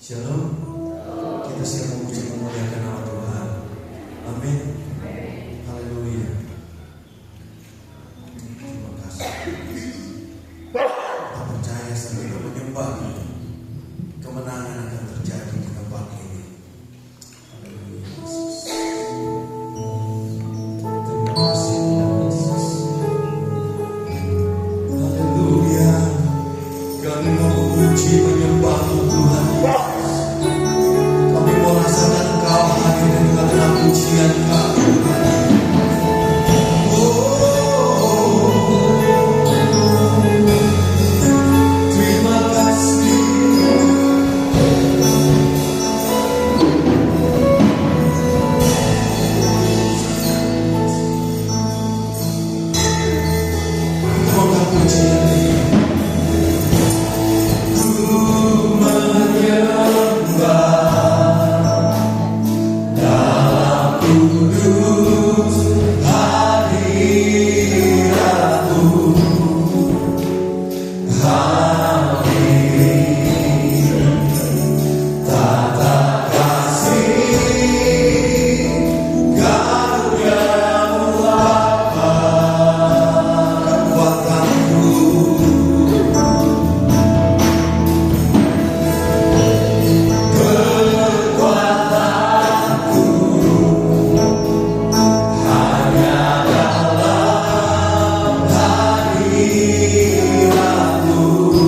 Shalom. Kita siap memuji memuliakan nama Tuhan. Amin. Haleluya. Terima kasih. Kita percaya sambil kita menyembah, kemenangan akan terjadi di tempat ini. Haleluya. Yesus. Terima kasih Yesus. Haleluya. Kami memuji menyembah Tuhan. Kami mau rasakan Engkau hadir di tengah-tengah pujian kami. Terima kasih. Moga pujian ini. Hanya dalam hadirat-Mu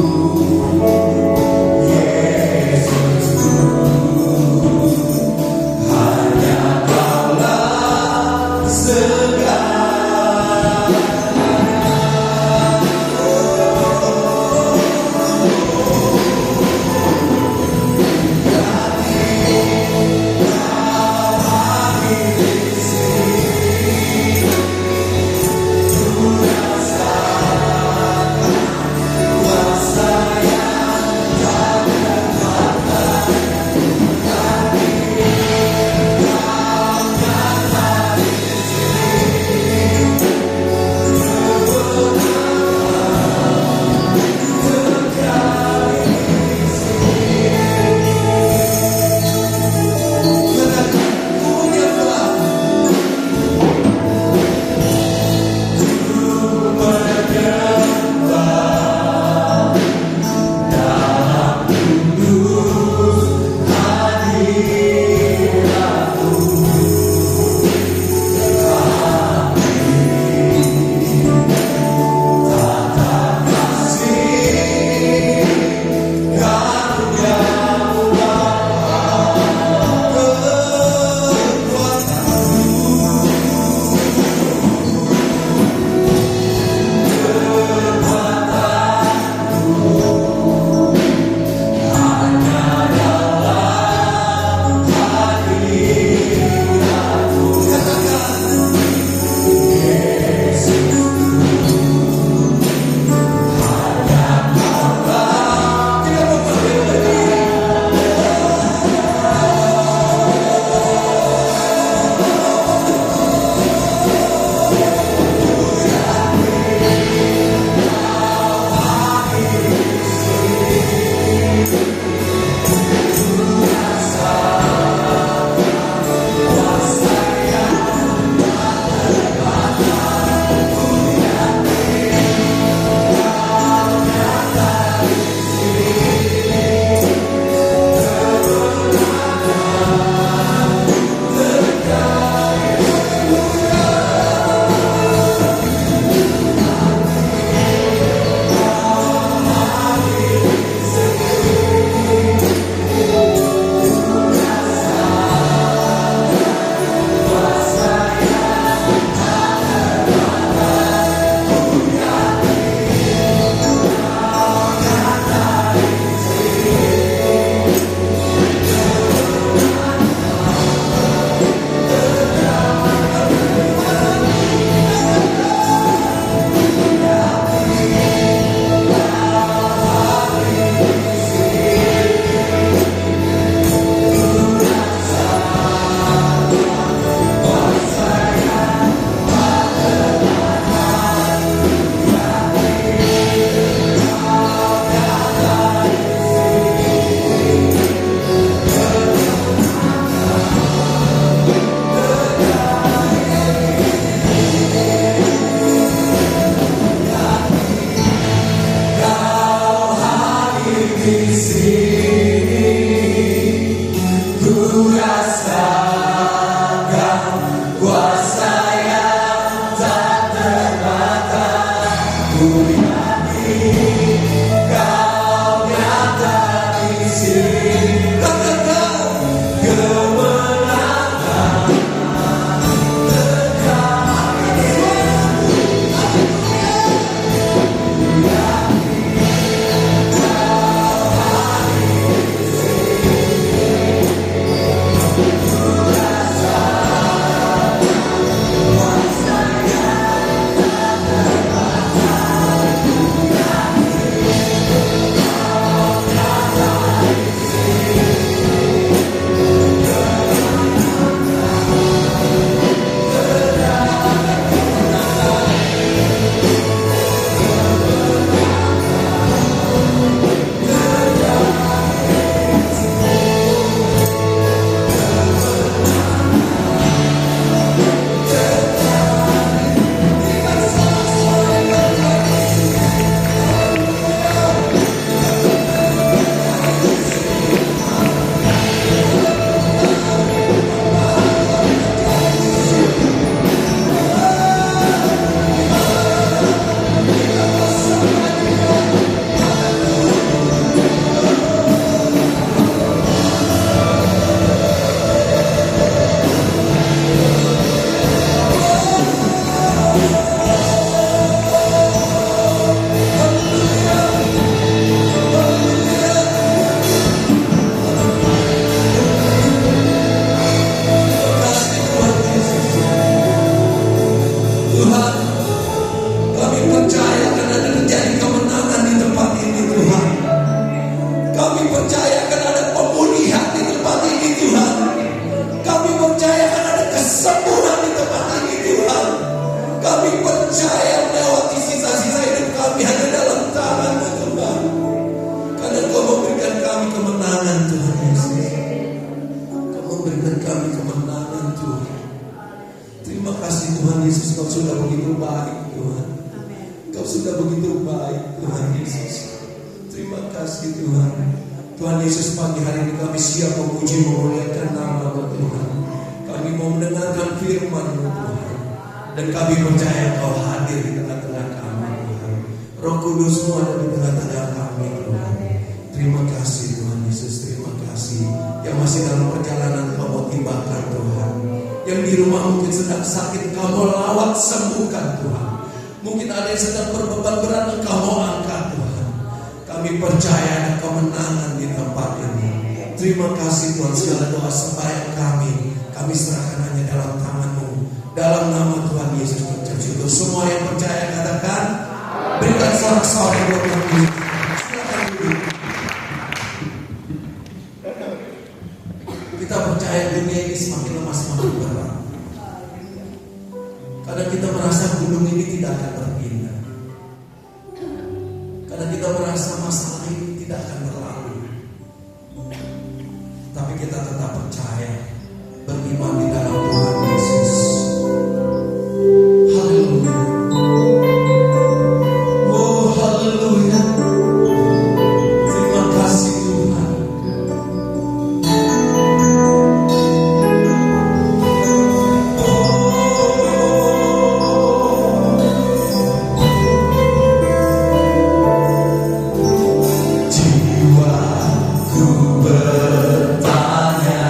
Ku bertanya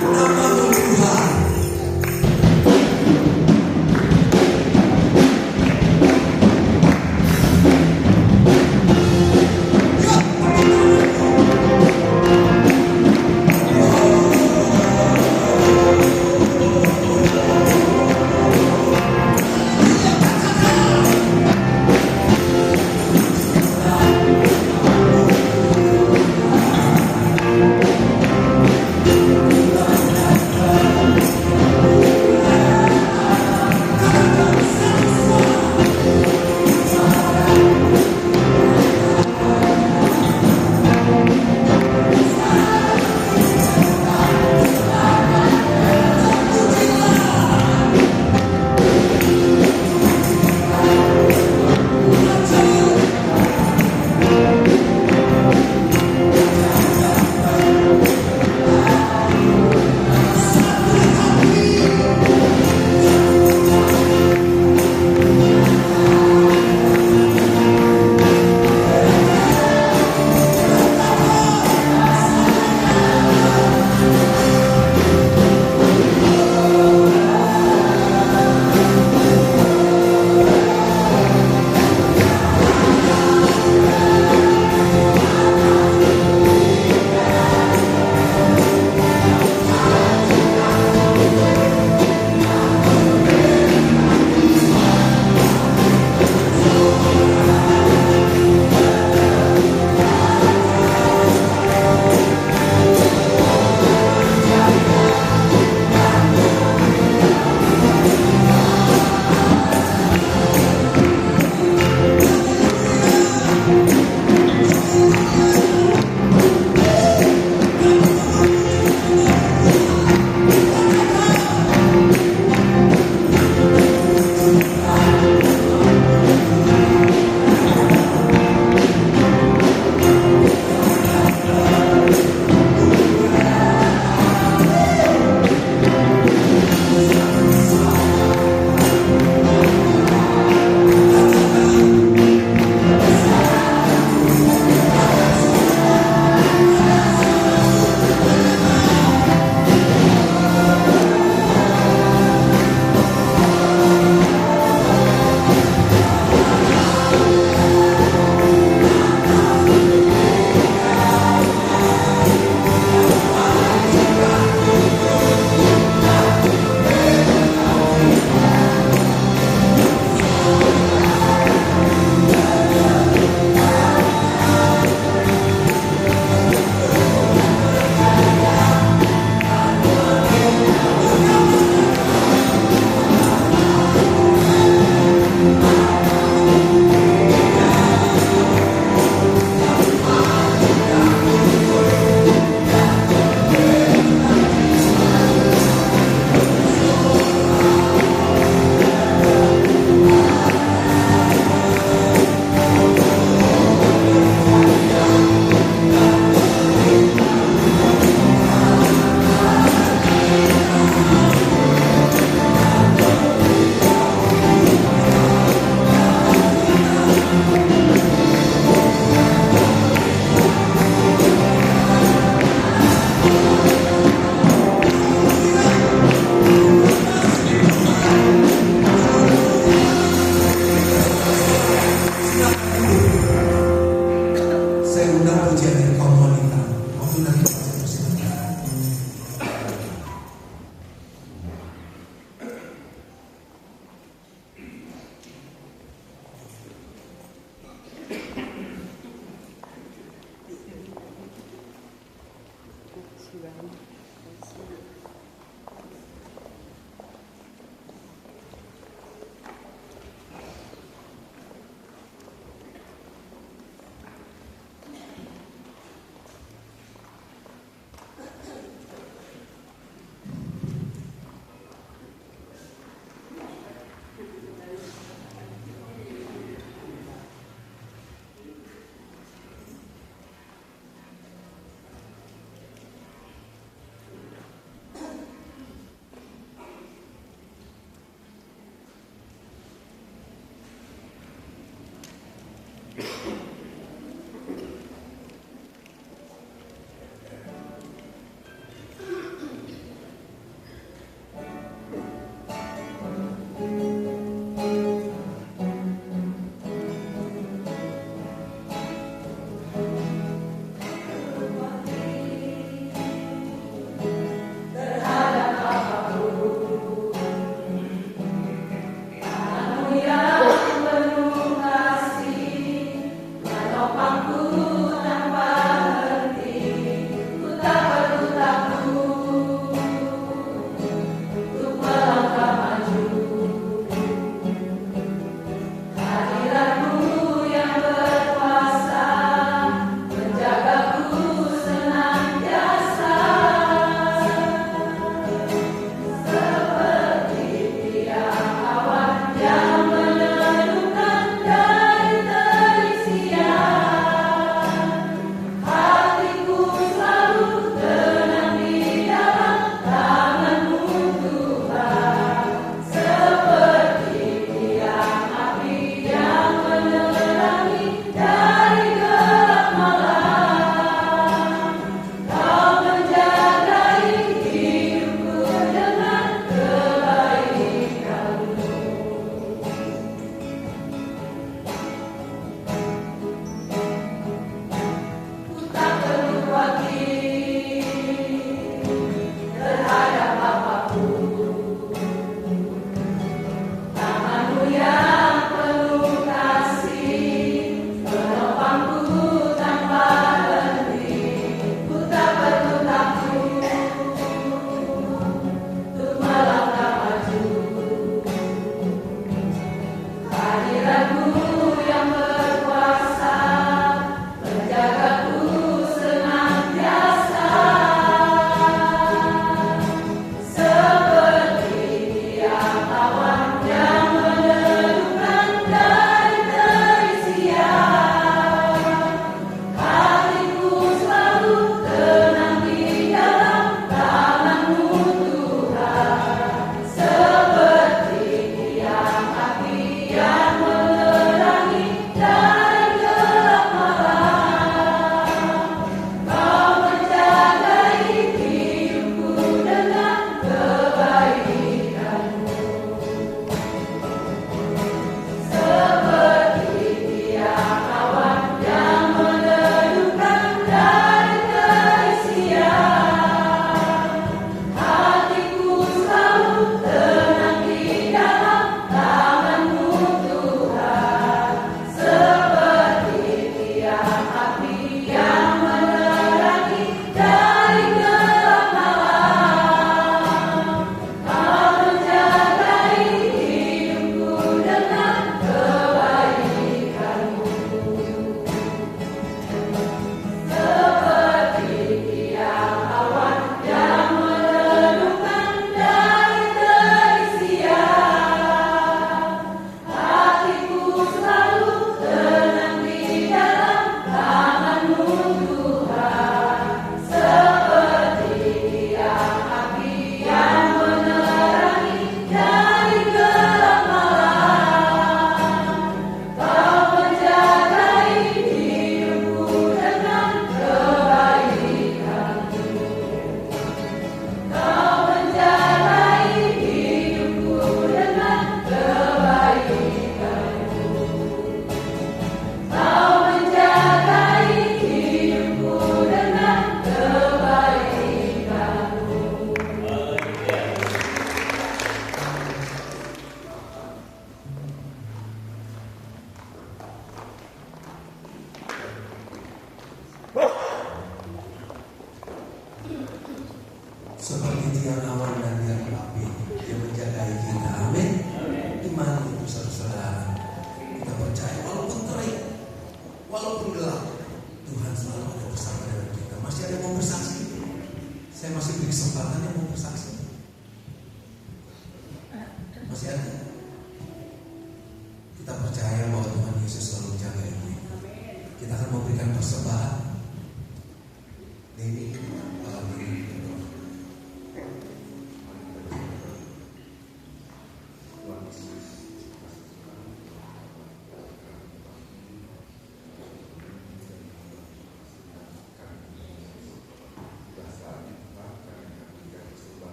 Namamu Tuhan. seperti tiang awan dan tiang api yang menjagai kita. Amin. Iman itu saudara-saudara, kita percaya walaupun terik, walaupun gelap, Tuhan selalu ada bersama dengan kita. Masih ada yang mau bersaksi? Saya masih beri kesempatan yang mau bersaksi. Masih ada. Kita percaya bahwa Tuhan Yesus selalu menjaga kita. Kita akan memberikan persembahan. Ini malam ini.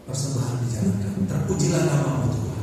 Persembahan dijalankan. Terpujilah nama-Mu Tuhan.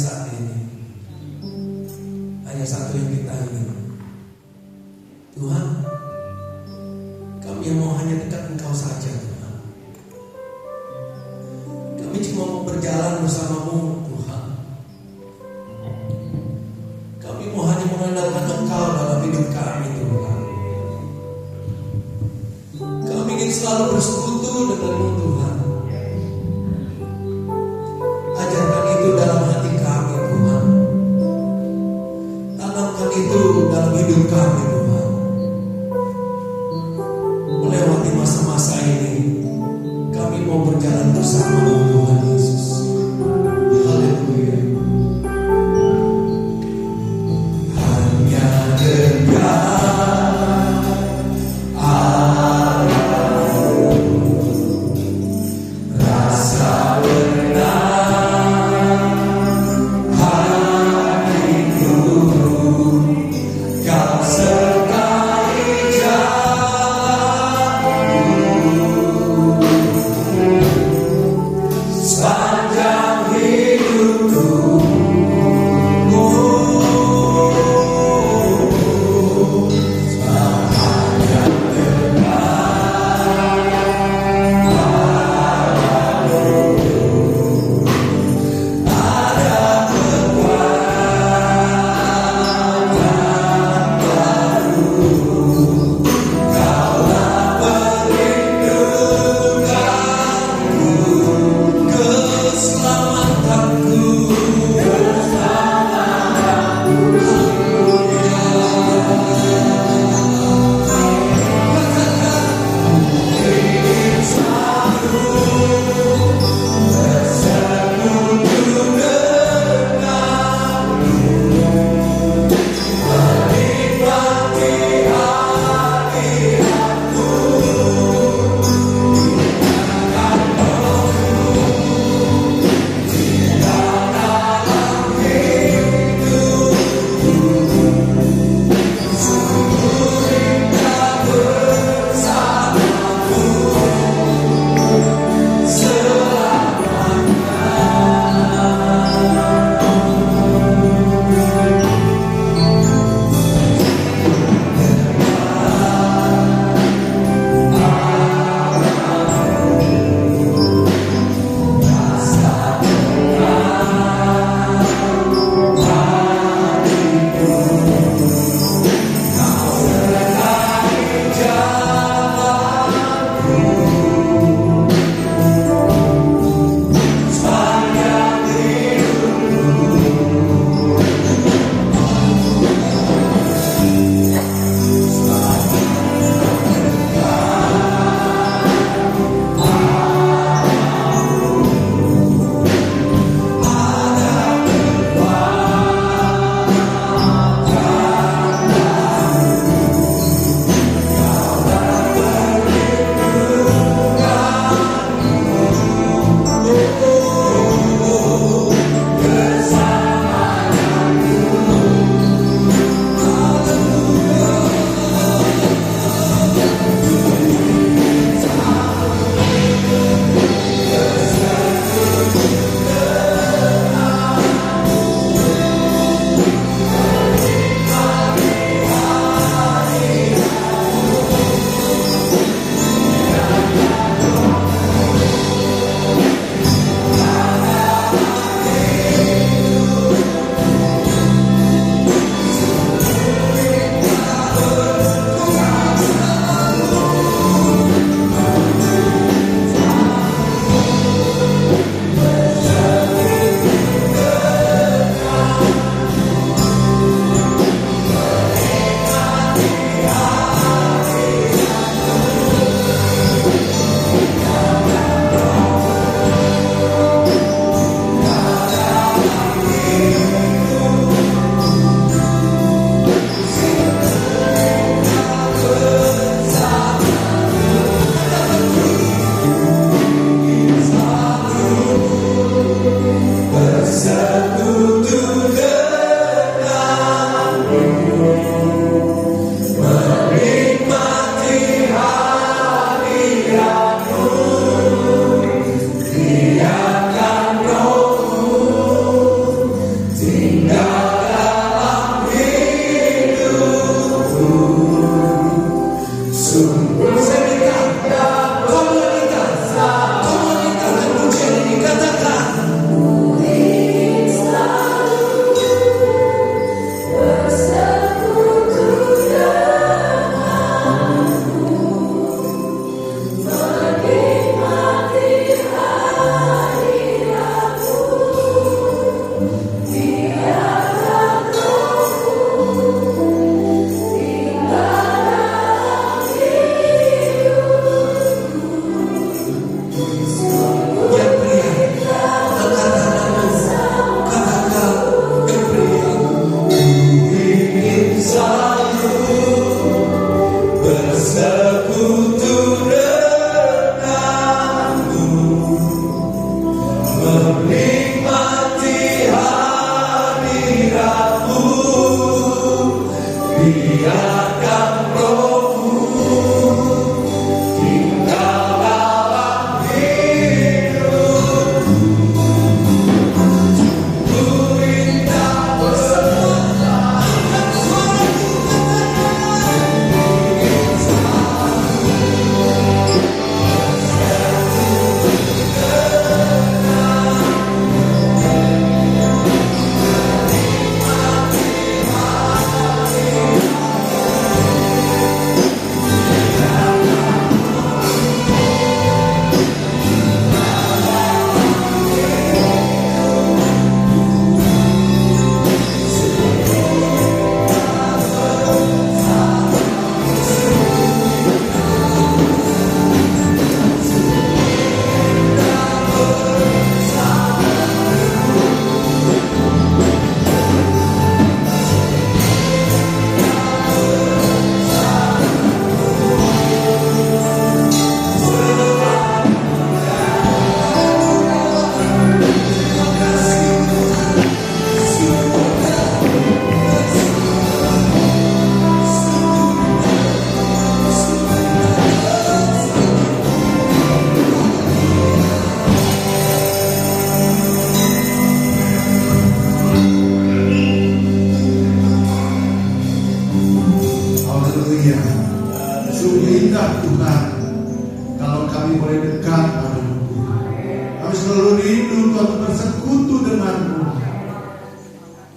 saat ini. Hanya satu yang kita ingin. Tuhan, kami mau hanya dekat Engkau saja Tuhan. Kami cuma mau berjalan bersama-Mu Tuhan. Kami mau hanya mengandalkan Engkau dalam hidup kami Tuhan. Kami ingin selalu bersekutu dengan-Mu Tuhan. Ajarkan itu dalam hati kami Tuhan. Tanamkan itu dalam hidup kami Tuhan. Melewati masa-masa ini, kami mau berjalan bersama Tuhan Yesus. Haleluya. Hanya dekat Allah, rasa tenang hatiku, kau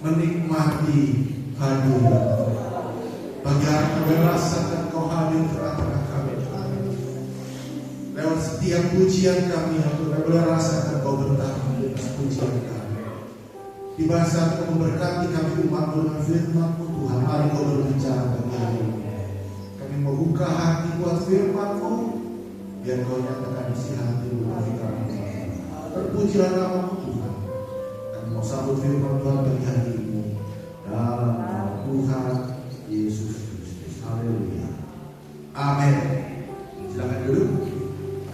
menikmati hadirat Tuhan. Pagi hari kami rasakan Kau hadir tengah-tengah kami Tuhan. Lewat setiap pujian kami ya Tuhan, kami boleh rasakan Kau bertahan di atas pujian kami. Di saat Kau memberkati kami umat dengan firman-Mu Tuhan, mari Kau berbicara bagi hari ini. Kami membuka hati buat firman-Mu, biar Kau nyatakan isi hati bagi kami. Terpujilah nama-Mu Tuhan. Kami mau sambut firman Tuhan bagi hari ini dalam nama Tuhan Yesus Kristus. Haleluya. Amin. Silakan duduk.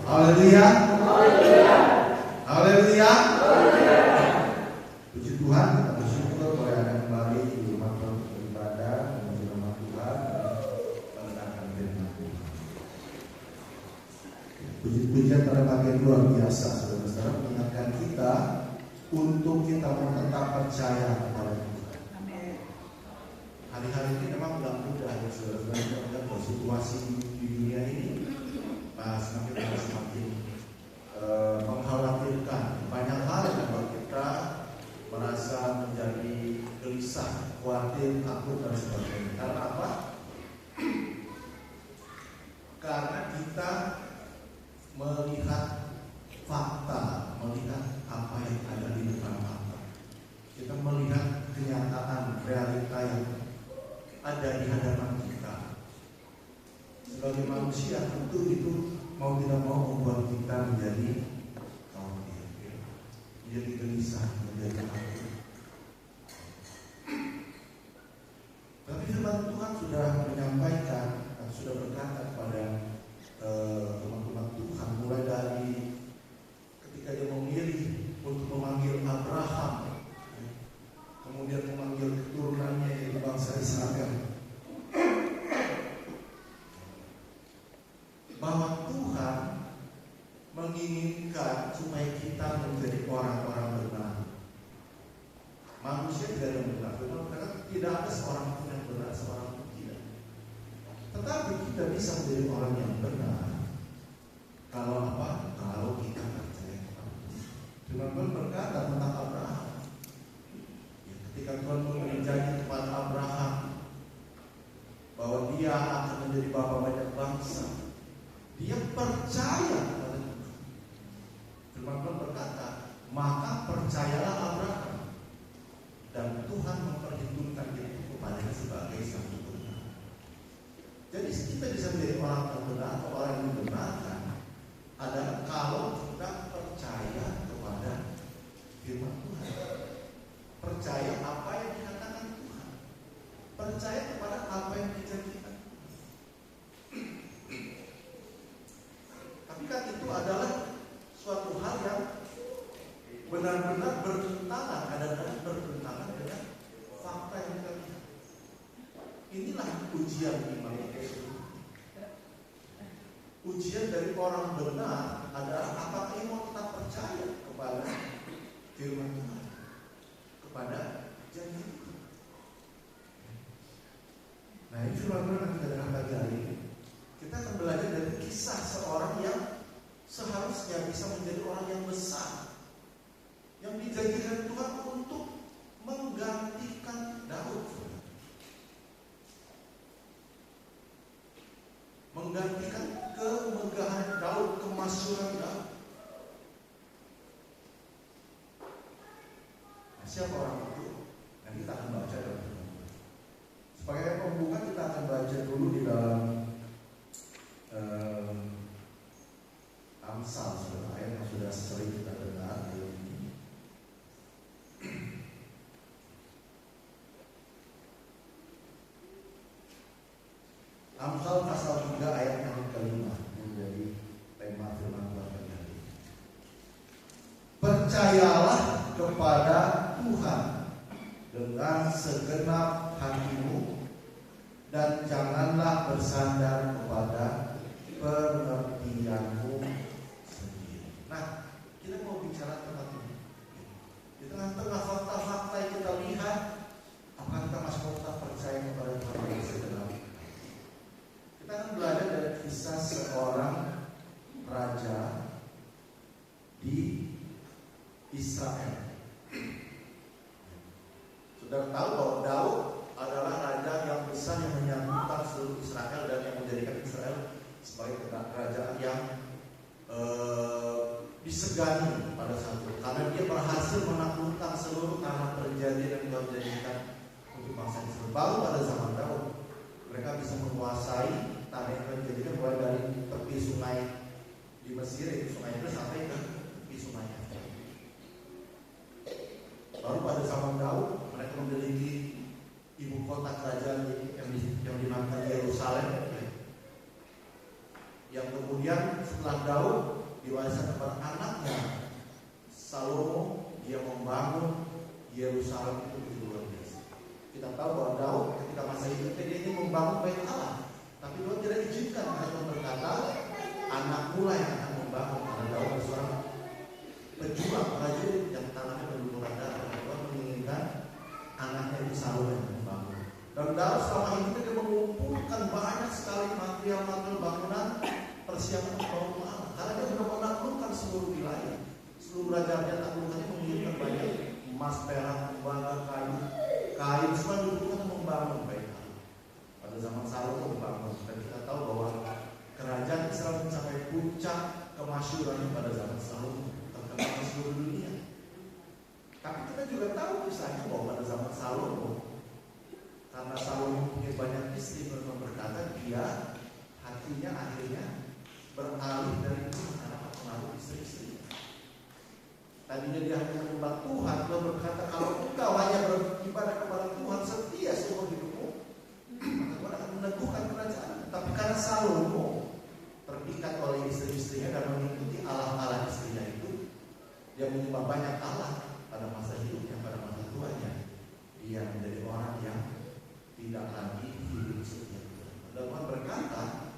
Haleluya. Haleluya. Puji Tuhan, kita bersyukur boleh ada kembali di rumah Tuhan beribadah, memuji nama Tuhan, mendengarkan firman Tuhan. Puji-pujian pada bagian luar biasa, saudara-saudara, mengingatkan kita untuk kita tetap percaya kepada Tuhan. Hari-hari ini memang tidak mudah ya saudara-saudara, kita melihat bahwa situasi di dunia ini semakin mengkhawatirkan. Banyak hal yang membuat kita merasa menjadi gelisah, khawatir, takut dan sebagainya. Karena apa? Karena kita melihat fakta, melihat apa yang ada di depan mata. Kita melihat kenyataan, realita yang ada di hadapan kita. Sebagai manusia tentu itu mau tidak mau membuat kita menjadi khawatir, menjadi gelisah, menjadi takut. Tapi firman Tuhan sudah menyampaikan dan sudah berkata kepada teman-teman Tuhan, mulai dari ketika Dia memilih untuk memanggil Abraham, kemudian memanggil keturunannya yaitu bangsa Israel, bahwa Tuhan menginginkan supaya kita menjadi orang-orang benar. Manusia tidak ada yang benar, karena tidak ada seorang pun yang benar, seorang pun tidak. Tetapi kita bisa menjadi orang yang benar kalau apa? Kalau kita percaya kepada Tuhan. Tuhan berkata tentang Abraham. Ketika Tuhan memberi janji kepada Abraham bahwa dia akan menjadi bapa banyak bangsa, dia percaya kepada Tuhan. Firman Tuhan berkata, maka percayalah Abraham, dan Tuhan memperhitungkan itu kepadanya sebagai satu benar. Jadi kita bisa menjadi orang yang benar atau orang yang dibenarkan adalah kalau kita percaya kepada firman Tuhan, percaya apa yang dikatakan Tuhan, percaya kepada apa yang dijanjikan. Tapi kan itu adalah suatu hal yang benar-benar bertentangan, kadang-kadang bertentangan dengan fakta yang kita lihat. Inilah ujian iman itu. Ujian dari orang benar adalah apakah ia mau tetap percaya kepada firman Tuhan, kepada janji Tuhan. Nah, ini firman Tuhan yang kita dengar pagi hari ini. Kita akan belajar dari kisah seorang yang seharusnya bisa menjadi orang yang besar, yang dijanjikan Tuhan untuk menggantikan Daud, menggantikan kemegahan Daud, kemasyhuran Daud. Nah, siapa orang itu? Nah, kita akan baca dalam firman. Sebagai pembuka kita akan baca dulu di dalam Amsal, ayat yang sudah sering kita dengar ayat ini. Amsal pasal 3 ayat yang kelima menjadi tema firman Tuhan hari ini. Percayalah kepada Tuhan dengan segenap hatimu dan janganlah bersandar kepada pengertianmu sendiri. Nah, kita mau bicara tentang ini. Di tengah-tengah fakta-fakta yang kita lihat, apakah kita masih mau tetap percaya kepada Tuhan yang segenap? Kita akan belajar dari kisah seorang raja di Israel. Saudara tahu bahwa Daud adalah raja yang besar yang menyatukan seluruh Israel dan yang menjadikan Israel sebagai kerajaan yang disegani pada saat itu, karena dia berhasil menaklukkan seluruh tanah perjanjian yang Tuhan jadikan untuk bangsa Israel. Baru pada zaman Daud mereka bisa menguasai tanah yang Tuhan jadikan, mulai dari tepi sungai di Mesir, itu sungai itu sampai ke tepi sungai. Baru pada zaman Daud mereka memiliki ibu kota kerajaan yang dinamakan Yerusalem, yang kemudian setelah Daud diwariskan kepada anaknya Salomo, dia membangun Yerusalem itu begitu luar biasa. Kita tahu bahwa Daud ketika masa hidupnya dia ingin membangun bait Allah, tapi Tuhan tidak izinkan, karena Tuhan berkata anak mula yang akan membangun, karena Daud adalah seorang pejuang prajurit yang tanahnya berlumuran darah. Tuhan menginginkan anaknya itu Salomo yang membangun. Dan Daud selama hidupnya dia mengumpulkan banyak sekali material-material bangunan persiapan untuk Allah, karena dia sudah menaklukkan seluruh wilayah. Seluruh raja yang taklukkannya mengirimkan banyak emas, perak, tembaga, kain, semua dibutuhkan membangun bait Allah. Pada zaman Salomo membangun, dan kita tahu bahwa kerajaan Israel mencapai puncak kemasyhurannya pada zaman Salomo, terkenal di seluruh dunia. Tapi kita juga tahu kisahnya bahwa pada zaman Salomo, karena Salomo punya banyak istri, mereka berkata dia hatinya akhirnya beralih dari Tuhan karena pengaruh istri-istri. Tadinya dia hanya menyembah Tuhan, Tuhan berkata kalau engkau hanya beribadah kepada Tuhan setia seumur hidupmu, maka Tuhan akan meneguhkan kerajaan. Tapi karena Salomo terpikat oleh istri-istrinya dan mengikuti Allah-Allah istrinya itu, dia menyembah banyak Allah pada masa hidupnya, pada masa tuanya, dia menjadi orang yang tidak lagi hidup setia. Dan Tuhan berkata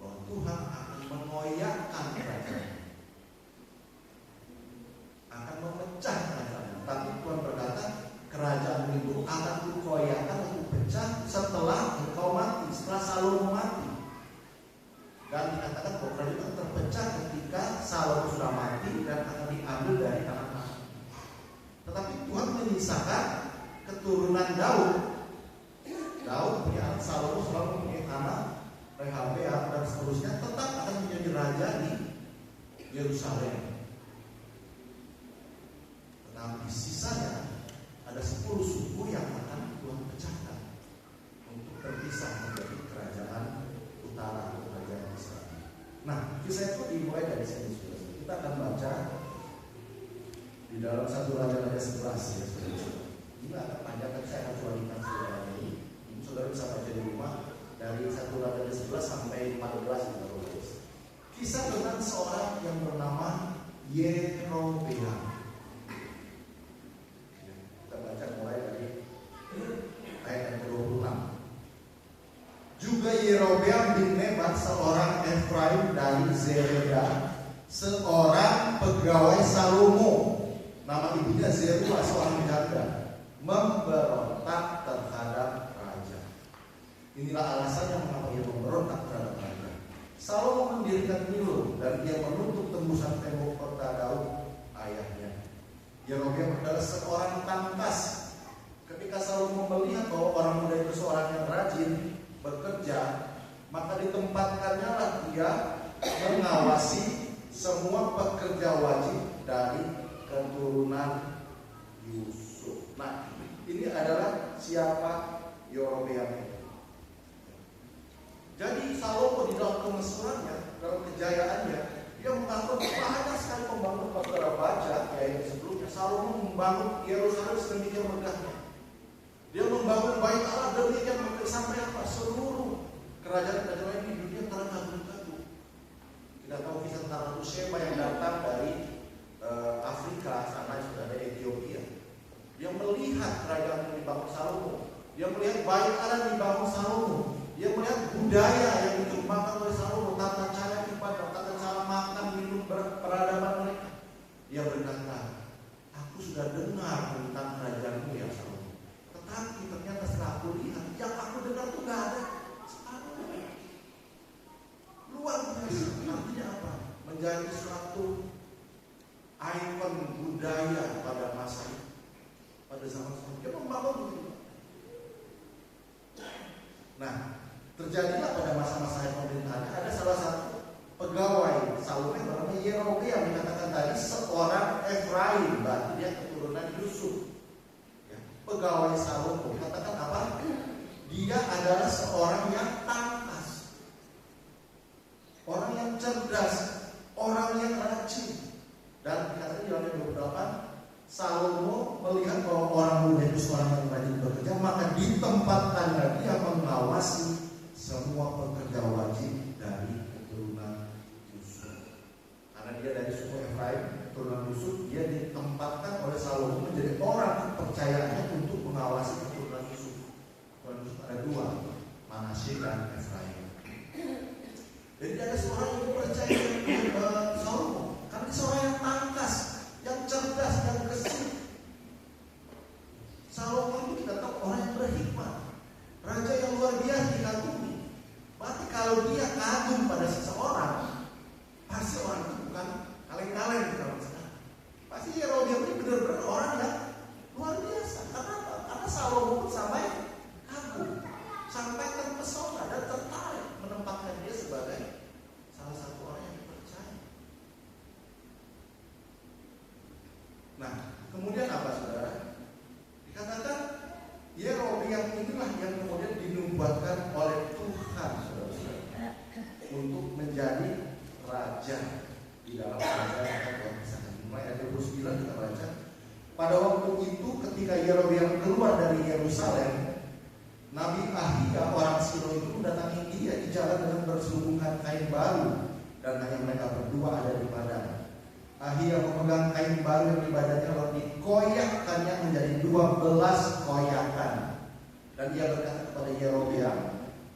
bahwa Tuhan akan mengoyakkan kerajaan, akan memecah kerajaan. Tapi Tuhan berkata kerajaan itu akan kukoyakkan, untuk pecah setelah engkau mati, setelah Salomo mati. Dan dikatakan bahwa kerajaan terpecah ketika Salomo sudah mati dan akan diambil dari tanah mati. Tetapi Tuhan menyisakan keturunan Daud. Daud punya anak Salomo, selalu punya anak Rehabeam dan seterusnya, tetap akan menjadi raja di Yerusalem. Tetapi sisanya ada 10 suku yang akan Tuhan pecahkan untuk terpisah menjadi kerajaan utara atau kerajaan Israel. Nah, kisah itu dimulai dari sini. Kita akan baca di dalam 1 Raja-Raja 11 ya, saudara. Ini agak panjang, tapi saya akan cobakan saudara ini. Saudara bisa baca di rumah dari 1 Raja-Raja 11 sampai 14. Kisah tentang seorang yang bernama Yerobeam. Kita baca mulai dari ayat yang ke-26. Juga Yerobeam bin Nebat, seorang Efraim dari Zereda, seorang pegawai Salomo, nama ibunya Zerua, seorang janda, memberontak terhadap raja. Inilah alasannya mengapa ia memberontak terhadap raja. Salomo mendirikan Milo dan dia menutup tembusan tembok kota Daud ayahnya. Yerobeam adalah seorang tangkas. Ketika Salomo melihat bahwa orang muda itu seorang yang rajin bekerja, maka ditempatkannya lah dia mengawasi semua pekerja wajib dari keturunan Yusuf. Nah, ini adalah siapa Yerobeam. Jadi Salomo di dalam kemesurannya, dalam kejayaannya, dia membangun banyak sekali pembangunan perkara baca yang sebelumnya. Salomo membangun Yerusalem sedemikian megahnya. Dia membangun bait Allah demikian megah sampai apa? Seluruh kerajaan-kerajaan di dunia terkagum-kagum. Kita tahu kisah tentang Ratu Sheba yang datang dari Afrika, sana sudah ada Ethiopia. Dia melihat kerajaan yang dibangun Salomo. Dia melihat bait Allah yang dibangun Salomo. Dia melihat budaya yang dikembangkan oleh Salomo, tata cara ibadah, tata cara makan, minum, peradaban mereka. Dia berkata, aku sudah dengar tentang kerajaanmu ya Salomo. Tetapi ternyata setelah aku lihat, yang aku dengar itu gak ada Salomo. Luar biasa. Artinya apa? Menjadi suatu ikon budaya pada masa itu, pada zaman Salomo. Dia membangun Nah, terjadilah pada masa-masa pemerintahannya ada salah satu pegawai Salomo bernama Yerobeam, dikatakan tadi seorang Efraim, berarti dia keturunan Yusuf. Ya, pegawai Salomo, dikatakan apa? Dia adalah seorang yang tangkas, orang yang cerdas, orang yang rajin. Dan dikatakan di ayat 28, Salomo melihat bahwa orang muda itu seorang yang rajin bekerja, maka ditempatkannya dia mengawasi semua pekerja wajib dari keturunan Yusuf. Karena dia dari suku Efraim, keturunan Yusuf, dia ditempatkan oleh Salomo menjadi orang kepercayaannya untuk mengawasi keturunan Yusuf. Keturunan Yusuf ada dua, Manasye dan Efraim. Jadi ada seorang yang percaya Salomo, karena dia seorang yang tangkas, yang cerdas, yang gesit. Salomo itu kita tahu orang yang berhikmat, raja yang luar biasa dikagumi. Berarti kalau dia kagum pada seseorang, pasti orang itu bukan kaleng-kaleng kalau misalnya. Pasti Yerobeam ini benar-benar orang yang luar biasa. Karena apa? Karena Salomo pun sampai kagum, sampai terpesona dan tertarik menempatkan dia sebagai salah satu orang yang dipercaya. Nah, kemudian apa saudara? Dikatakan Yerobeam inilah yang kemudian dinubuatkan oleh Tuhan, saudara-saudara, untuk menjadi raja di dalam kerajaan Allah. Mulai ayat 29 kita baca. Pada waktu itu ketika Yerobeam keluar dari Yerusalem, Nabi Ahia orang Silo itu mendatangi dia di jalan dengan berselubungkan kain baru, dan hanya mereka berdua ada di padang. Ahia memegang kain baru yang di badannya lalu dikoyakkannya menjadi 12 koyakan. Dan dia berkata kepada Yerobeam,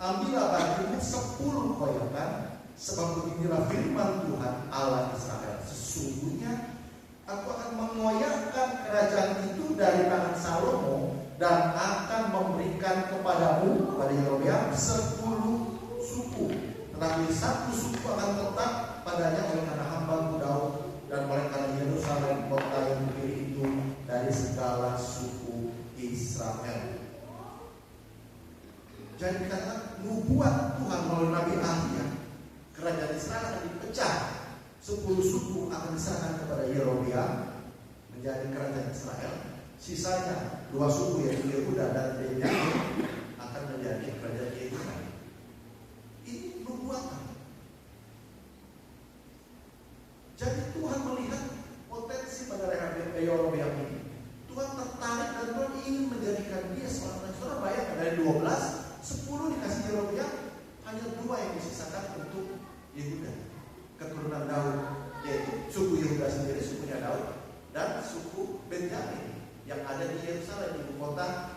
ambillah bagimu 10 koyakan, sebab beginilah firman Tuhan Allah Israel, sesungguhnya aku akan mengoyakkan kerajaan itu dari tangan Salomo dan akan memberikan kepadamu, kepada Yerobeam, 10 suku. Tetapi 1 suku akan tetap padanya oleh karena hamba-Mu Daud, dan oleh karena Yerusalem kota yang dipilih itu dari segala suku Israel. Jadi dikatakan nubuat Tuhan melalui Nabi Ahia, kerajaan Israel akan dipecah, 10 suku akan diserahkan kepada Yerobeam menjadi kerajaan Israel. Sisanya 2 suku yaitu Yehuda dan Benyamin akan menjadi kerajaan Yerusalem. Ini nubuatan. Jadi Tuhan melihat potensi pada Yerobeam ini. Tuhan tertarik dan Tuhan ingin menjadikan dia seorang raja. Saudara bayangkan dari 12, 10 dikasih Yerobeam, hanya 2 yang disisakan untuk Yehuda, keturunan Daud, yaitu suku Yehuda sendiri, sukunya Daud, dan suku Benyamin yang ada di Yerusalem, ibu kota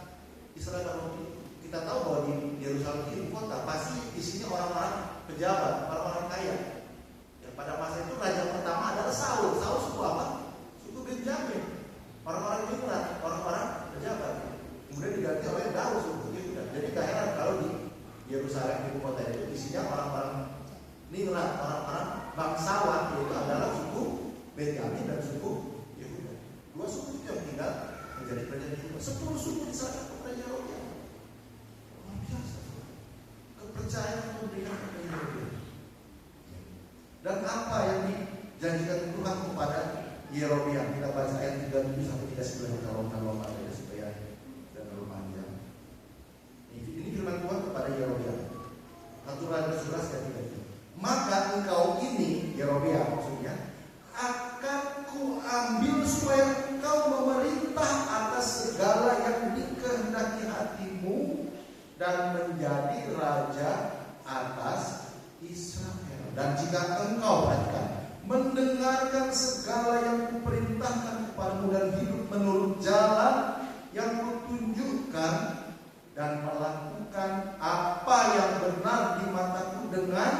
Israel. Kalau kita tahu bahwa di Yerusalem ibu kota, pasti isinya orang-orang pejabat, orang-orang kaya. Pada masa itu raja pertama adalah Saul. Saul suku apa? Suku Benyamin. Orang-orang Yunani, orang-orang pejabat. Kemudian diganti oleh Daud suku Yehuda. Jadi gak heran kalau di Yerusalem ibu kota itu isinya orang-orang ningrat, orang-orang bangsawan, yaitu adalah suku Benyamin dan suku Yehuda. 2 suku itu yang tinggal menjadi kerajaan Yehuda. 10 suku diserahkan kepada Yerobeam. Luar biasa. Kepercayaan untuk memberikan kepada Yerobeam. Dan apa yang dijanjikan Tuhan kepada Yerobeam? Kita baca ayat 37 sampai 39 kalau ada supaya tidak terlalu panjang. Ini firman Tuhan kepada Yerobeam. 1 Raja 11 ayat 3. Maka engkau ini, Yerobeam maksudnya, akan kuambil supaya engkau memerintah atas segala yang dikehendaki hatimu dan menjadi raja atas Israel. Dan jika engkau, perhatikan, mendengarkan segala yang kuperintahkan kepadamu dan hidup menurut jalan yang kutunjukkan dan melakukan apa yang benar di mataku dengan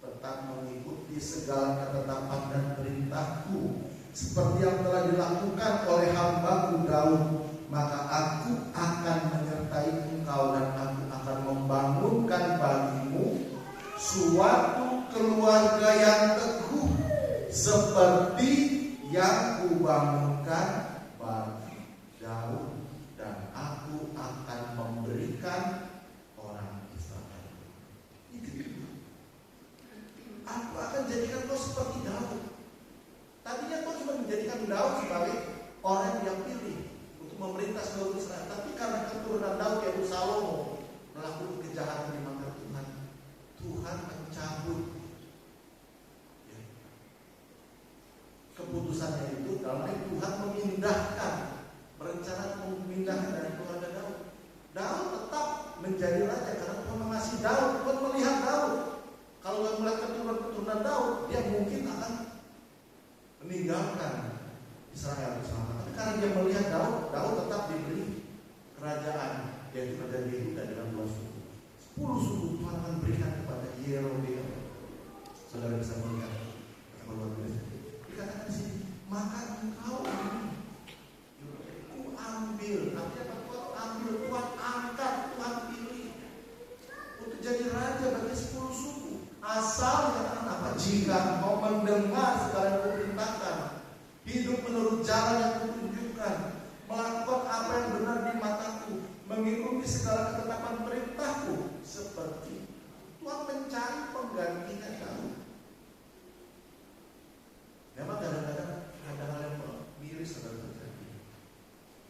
tetap mengikuti segala ketetapan dan perintahku seperti yang telah dilakukan oleh hamba-Ku Daud, maka aku akan menyertai engkau dan aku akan membangunkan bagimu suatu keluarga yang teguh seperti yang kubangunkan bagi Daud, dan aku akan memberikan orang Daud sebagai orang yang dia pilih untuk memerintah seluruh Israel. Tapi karena keturunan Daud yaitu Salomo melakukan kejahatan di mata Tuhan, Tuhan mencabut keputusannya itu. Dalam hal Tuhan memindahkan, berencana memindahkan dari keluarga Daud. Daud tetap menjadi raja karena Tuhan mengasihi Daud. Tuhan melihat Daud. Kalau Tuhan melihat keturunan Daud, dia mungkin akan meninggalkan Israel bersama. Tapi karena dia melihat Daud, Daud tetap diberi kerajaan, yaitu kerajaan Yehuda dengan 2 suku. 10 suku Tuhan akan berikan kepada Yerobeam. Saudara bisa melihat betapa luar biasa. Dikatakan di sini, maka engkau ku ambil, artinya Tuhan ambil, Tuhan angkat, Tuhan pilih untuk jadi raja bagi 10 suku. Asal dikatakan apa? Jika engkau mendengar segala yang kuperintahkan, hidup menurut jalan yang kutunjukkan, melakukan apa yang benar di mataku, mengikuti segala ketetapan perintahku, seperti Tuhan mencari penggantinya Daud. Memang kadang-kadang ada hal yang miris saudara terjadi.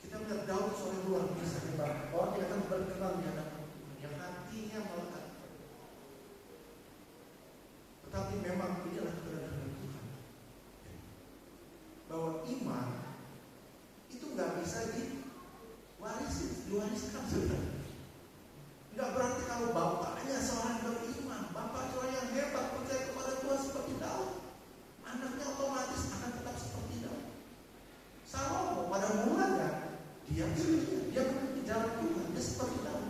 Kita melihat Daud seorang luar biasa hebat, orang yang akan berkenan di hadapan Tuhan, yang hatinya melekat. Tetapi memang ini adalah kebenaran Tuhan, bahwa iman itu nggak bisa diwariskan saudara. Nggak berarti kalau bapaknya seorang yang beriman, bapak seorang yang hebat percaya kepada Tuhan seperti Daud, anaknya otomatis akan tetap seperti Daud. Salomo pada mulanya dia mengikuti jalan Tuhan, dia seperti Daud.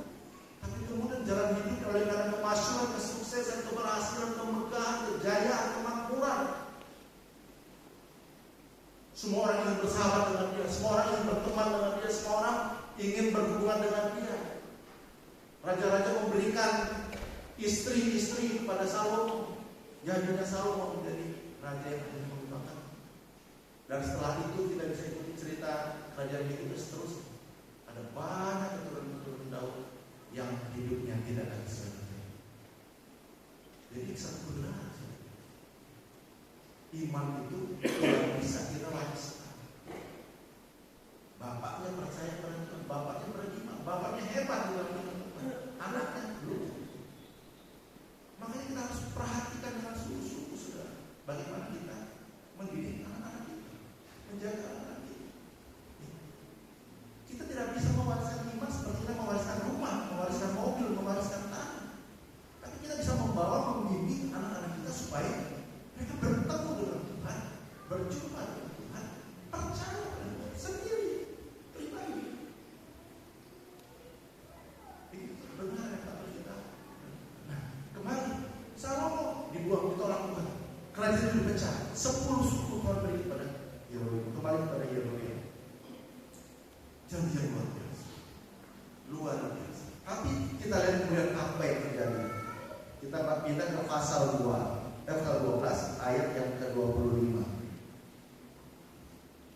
Tapi kemudian jalan hidup oleh karena kemasyhuran, kesuksesan, keberhasilan, kemegahan, kejayaan, kemakmuran, semua orang ingin bersahabat dengan dia, semua orang ingin berteman dengan dia, semua orang ingin berhubungan dengan dia. Raja-raja memberikan istri-istri kepada Salomo, jadinya Salomo menjadi raja yang akan mengembangkan. Dan setelah itu kita bisa ikuti cerita kerajaan itu terus. Ada banyak keturunan Daud yang hidupnya tidak akan selesai. Jadi satu benar, iman itu tidak bisa kita wariskan. Bapaknya percaya pada Tuhan, bapaknya beriman, bapaknya hebat dalam iman Tuhan, anaknya belum. Makanya kita harus perhatikan dengan sungguh-sungguh saudara, bagaimana kita mendidik anak-anak kita, menjaga anak kita. Kita tidak bisa mewariskan iman seperti kita mewariskan rumah, mewariskan mobil, mewariskan tanah. Tapi kita bisa membawa, membimbing anak-anak kita supaya mereka bertemu dengan Tuhan, berjumpa dengan Tuhan, percaya pada Tuhan sendiri, pribadi. Itu benar yang tak harus kita. Nah, kemarin Salomo dibuang, ditolak Tuhan. Kerajaan itu dipecah. 10 suku Tuhan beri kepada Yerobeam, kembali kepada Yerobeam. Jangan luar biasa, luar biasa. Tapi kita lihat kemudian apa yang terjadi. Kita pindah ke pasal 12 ayat yang ke-25.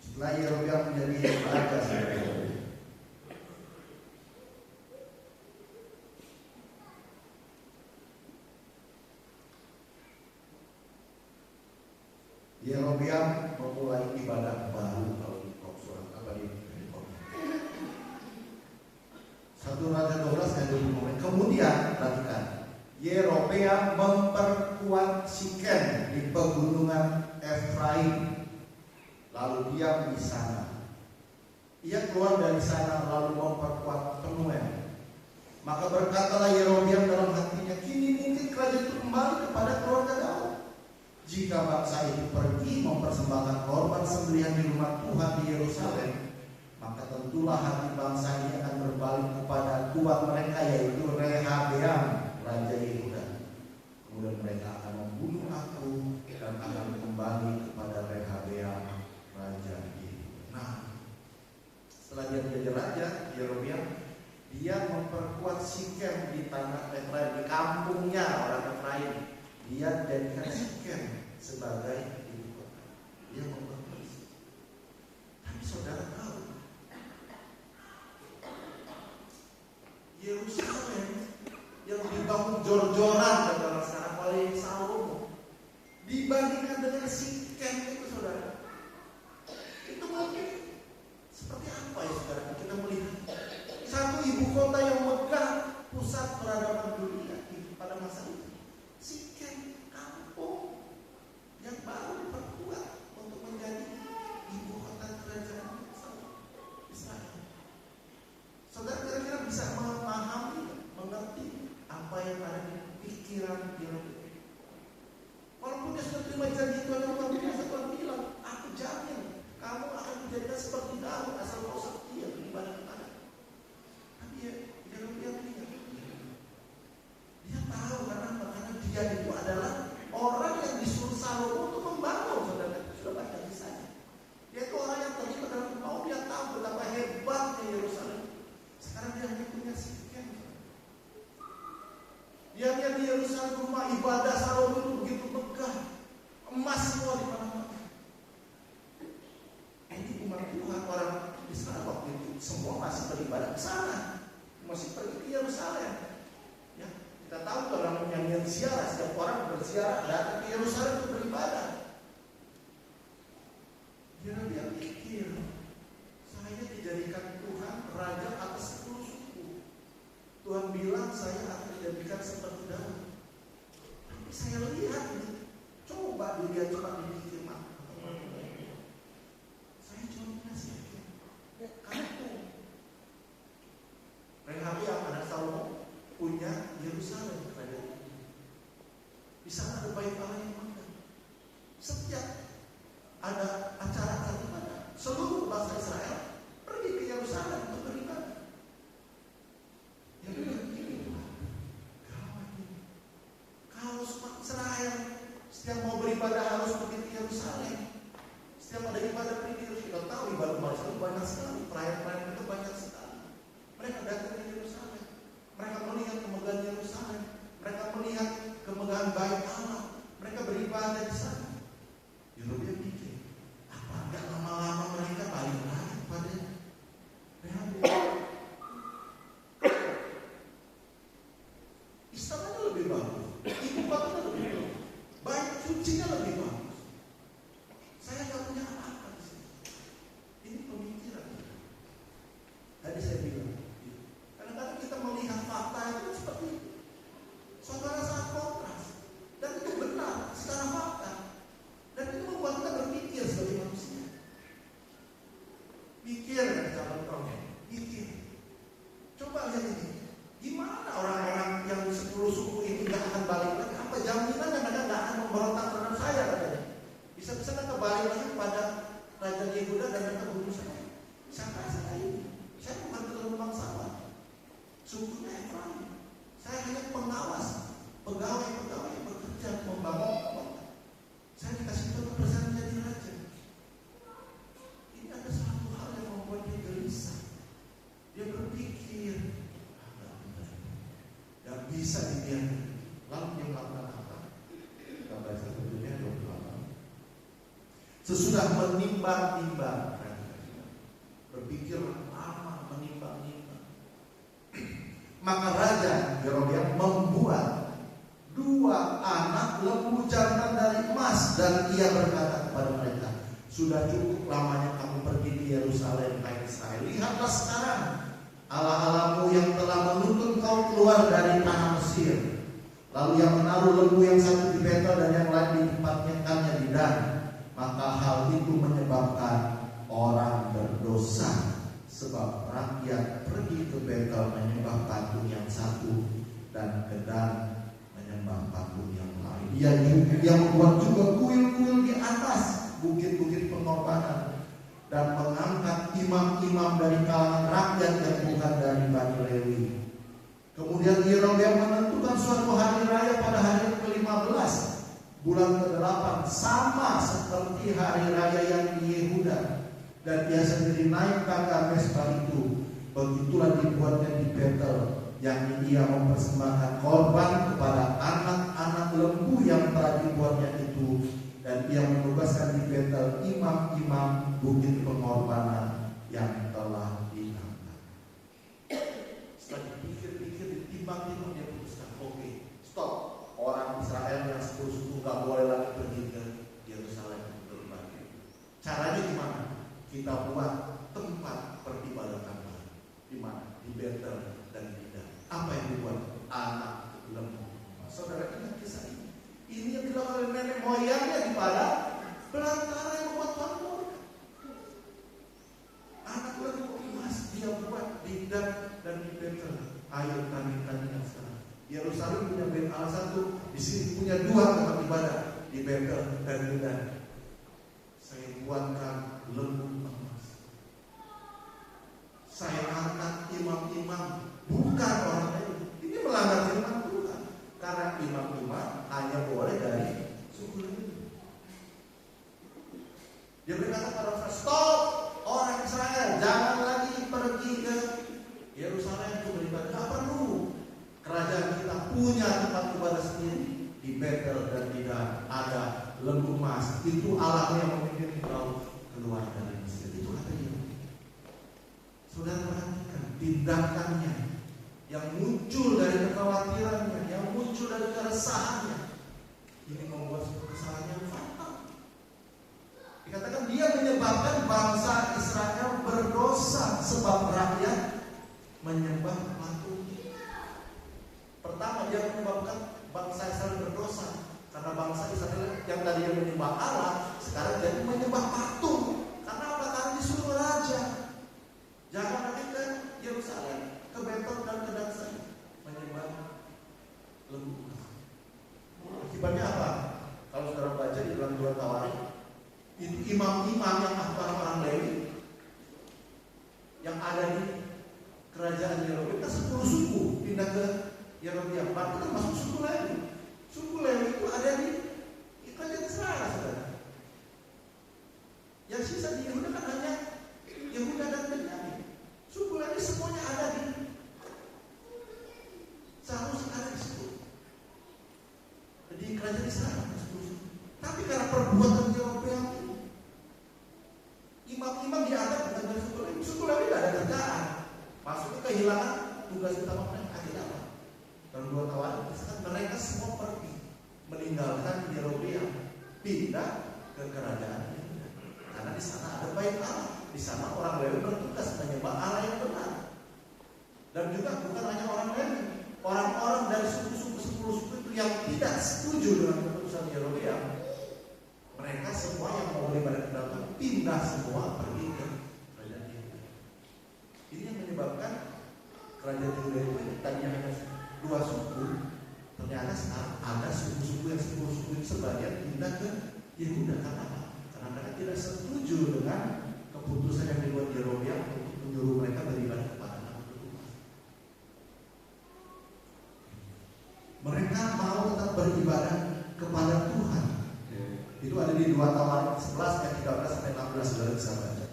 Setelah Yerobeam menjadi raja, Yerobeam memulai ibadah baru. Kalau di surat apa di 1 Raja 12 ayat 25. Kemudian perhatikan, Yerobeam memperkuat Sikem di pegunungan Efraim, lalu diam di sana. Ia keluar dari sana lalu memperkuat Penuel. Maka berkatalah Yerobeam dalam hatinya, kini mungkin kerajaan itu kembali kepada keluarga Daud. Jika bangsa itu pergi mempersembahkan korban sembelihan di rumah Tuhan di Yerusalem, maka tentulah hati bangsa ini akan berbalik kepada tuan mereka, yaitu Rehabeam, raja Yehuda. Kemudian mereka akan membunuh aku dan akan kembali kepada Rehabeam, raja Yehuda. Nah, setelah dia menjadi raja, Yerobeam, dia memperkuat Sikem di tanah Efraim, di kampungnya orang Efraim. Dia jadikan Sikem sebagai ibu kota. Dia memperkuat Sikem. Tapi saudara tahu, Yerusalem yang dibangun jor-joran dalam sekarang oleh Salomo dibandingkan dengan Sikem itu saudara, kota yang megah, pusat peradaban dunia pada masa itu. Sikem, kampung yang baru diperkuat untuk menjadi ibu kota kerajaan Israel. Saudara kira-kira bisa memahami, mengerti apa yang ada di pikiran Yerobeam. Walaupun dia sudah terima janji Tuhan yang luar biasa, Tuhan bilang, aku jamin kamu akan menjadikan seperti Daud asal kau setia beribadah kepada. Tapi Yerobeam dia tahu karena dia itu adalah orang yang disuruh Salomo untuk membangun. Saudara sudah baca kisahnya. Dia itu orang yang terlibat dalam mau, dia tahu betapa hebatnya Yerusalem. Sekarang dia hanya punya Sikem. Dia lihat di Yerusalem rumah ibadah Salomo itu begitu megah, emas semua di mana-mana. Ini umat Tuhan, orang Israel waktu itu semua masih beribadah ke sana, masih pergi ke Yerusalem. Ya, kita tahu dalam nyanyian ziarah, setiap orang berziarah datang ke Yerusalem untuk beribadah. Dia pikir, saya dijadikan Tuhan raja atas 10 suku. Tuhan bilang saya akan dijadikan seperti Daud. Tapi saya lihat ini, coba dilihat, coba dipikir, saya cuma kasih kampung. Rehabiam anak Salomo punya Yerusalem kerajaan. Di sana ada bait Allah yang megah. Setiap ada acara ibadah, seluruh bangsa Israel pergi ke Yerusalem untuk beribadah. Yang begini, gawat ini. Kalau Israel setiap mau beribadah harus pergi ke Yerusalem. Setiap ada ibadah pergi ke Yerusalem. Kita tahu ibadah Malaysia itu banyak sekali, perayaan-perayaan itu banyak sekali. Mereka datang ke Yerusalem. Mereka melihat kemegahan Yerusalem. Mereka melihat kemegahan bait Allah. Mereka beribadah di sana. Yerobeam pikir, apa enggak lama-lama mereka balik lagi kepada Rehabiam? Istananya lebih bagus, ibu kotanya lebih bagus, bait sucinya lebih bagus. Saya nggak punya apa-apa di sini. Ini pemikiran. Tadi saya bilang, kadang-kadang kita melihat fakta itu seperti itu. Saudara sangat kontras, dan itu benar secara fakta. Dan itu membuat kita berpikir sebagai manusia. Pikir kan calon-calonnya, pikir. Coba lihat ini. Gimana orang-orang yang 10 suku ini gak akan balik lagi? Apa jaminannya mereka gak akan memberontak terhadap saya katanya? Bisa-bisa mereka balik lagi kepada Raja Yehuda dan mereka bunuh saya. Siapa saya ini? Saya bukan keturunan bangsawan. Sukunya Efraim. Saya hanya pengawas, pegawai-pegawai yang bekerja membangun kota. Saya dikasih Tuhan kebersihan menjadi raja. Ini ada satu hal yang membuat dia gelisah. Dia berpikir, gak bisa dibiarkan. Lalu dia melakukan apa? Kita baca tentunya 28. Sesudah menimbang-nimbang, berpikir lama, menimbang-nimbang, maka Raja Yerobeam membuat 2 anak lembu jantan dari emas, dan ia berkata kepada mereka, sudah cukup lamanya kamu pergi di Yerusalem, hai Israel. Lihatlah sekarang Allah-Allahmu yang telah menuntun kau keluar dari tanah Mesir. Lalu yang menaruh lembu yang satu di Betel dan yang lain di tempatnya di Dan. Maka hal itu menyebabkan orang berdosa, sebab rakyat pergi ke Betel menyembah patung yang satu, dan ke Dan menyembah patung yang lain. Dia membuat juga kuil-kuil di atas bukit-bukit pengorbanan, dan mengangkat imam-imam dari kalangan rakyat yang bukan dari Bani Lewi. Kemudian Yerobeam menentukan suatu hari raya pada hari ke-15 bulan ke-8, sama seperti hari raya yang di Yehuda, dan dia sendiri naik tangga mesbah itu. Begitulah dibuatnya di Betel, yang ia mempersembahkan korban kepada anak-anak lembu yang telah dibuatnya itu, dan ia menugaskan di Betel imam-imam bukit pengorbanan yang telah diangkat. Setelah dipikir-pikir, ditimbang-timbang, dia putuskan, oke, stop. Orang Israel yang 10 suku gak boleh lagi pergi ke Yerusalem untuk beribadah. Caranya gimana? Kita buat tempat peribadatan baru. Di mana? Di Betel dan di Dan. Apa yang dibuat? Anak lembu. Saudara ingat kisah ini? Ini yang dilakukan oleh nenek moyangnya di padang belantara yang membuat Tuhan murka. Anak lembu emas dia buat di Dan dan di Betel. Ayo tanding-tandingan sekarang. Yerusalem punya Bait Allah satu, di sini punya 2 tempat ibadah, di Betel dan di Dan. Saya buatkan lembu emas. Saya angkat imam-imam, bukan orang lain. Ini melanggar firman Tuhan. Karena imam-imam hanya boleh dari suku Lewi. Dia berkata pada orang, stop orang Israel, jangan lagi pergi ke Yerusalem untuk beribadah. Tidak perlu. Kerajaan kita punya tempat ibadah sendiri. Di Betel dan di Dan ada lembu emas. Itu Allah yang memimpin kau keluar dari Mesir. Itu kata dia. Saudara perhatikan tindakannya yang muncul dari kekhawatirannya, yang muncul dari keresahannya. Ini membuat sebuah kesalahan yang fatal. Dikatakan dia menyebabkan bangsa Israel berdosa sebab rakyat menyembah patung. Pertama dia menyebabkan bangsa Israel berdosa karena bangsa Israel yang tadinya menyembah Allah sekarang jadi menyembah patung. Karena apa? Karena disuruh raja. Jangan lagi ke Yerusalem, ke Betel dan ke Dan saja menyembah lembu. Akibatnya apa? Kalau saudara baca di dalam 2 Tawarik, itu imam-imam yang orang-orang Lewi yang ada di kerajaan Yerobeam kan 10 suku pindah ke Yerobeam. Berarti kan masuk suku Lewi. Suku Lewi itu ada di kerajaan Israel, saudara. Yang sisa di Yehuda kan hanya Yehuda dan Benyamin. Suku Lewi semuanya ada di seharusnya ada di situ. Di kerajaan Israel. Tapi karena perbuatan Yerobeam, imam-imam dianggap bukan dari suku Lewi. Suku Lewi tidak ada kerjaan. Maksudnya kehilangan tugas utama mereka. Akhirnya apa? Dalam 2 Tawarik mereka semua pergi meninggalkan Yerobeam, pindah ke kerajaan Yehuda. Karena di sana ada Bait Allah. Di sana orang Lewi bertugas menyembah Allah yang benar. Dan juga bukan hanya orang Lewi, orang-orang dari suku-suku 10 suku itu yang tidak setuju dengan keputusan Yerobeam, mereka semua yang mau beribadah ke dalam pindah semua pergi ke kerajaan Yehuda. Ini yang menyebabkan kerajaan Yehuda itu tadinya hanya 2 suku, ternyata sekarang ada suku-suku yang 10 suku itu sebagian pindah ke Yehuda. Karena apa? Karena mereka tidak setuju dengan keputusan yang dibuat Yerobeam untuk menyuruh mereka beribadah kepada Allah. Mereka mau tetap beribadah kepada Tuhan. Itu ada di 2 Tawarik 11 ayat 13 sampai 16, saudara bisa baca.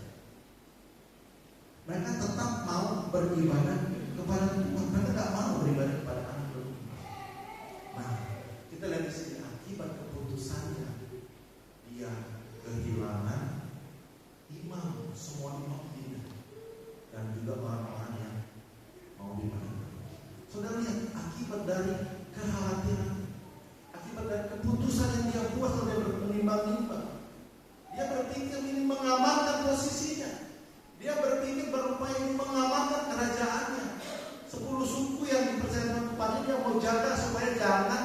Mereka tetap mau beribadah kepada Tuhan. Mereka tidak mau beribadah kepada anak domba. Nah, kita lihat di sini akibat keputusannya, dia kehilangan imam, semua imam tidak, dan juga orang-orang yang mau beribadah. Saudara lihat akibat dari kekhawatiran, akibat dari keputusan yang dia buat, dia menimbang-nimbang. Dia berpikir ini mengamankan posisinya. Dia berpikir berupaya ini mengamankan kerajaannya. 10 suku yang dipercayakan kepadanya dia mau jaga supaya jangan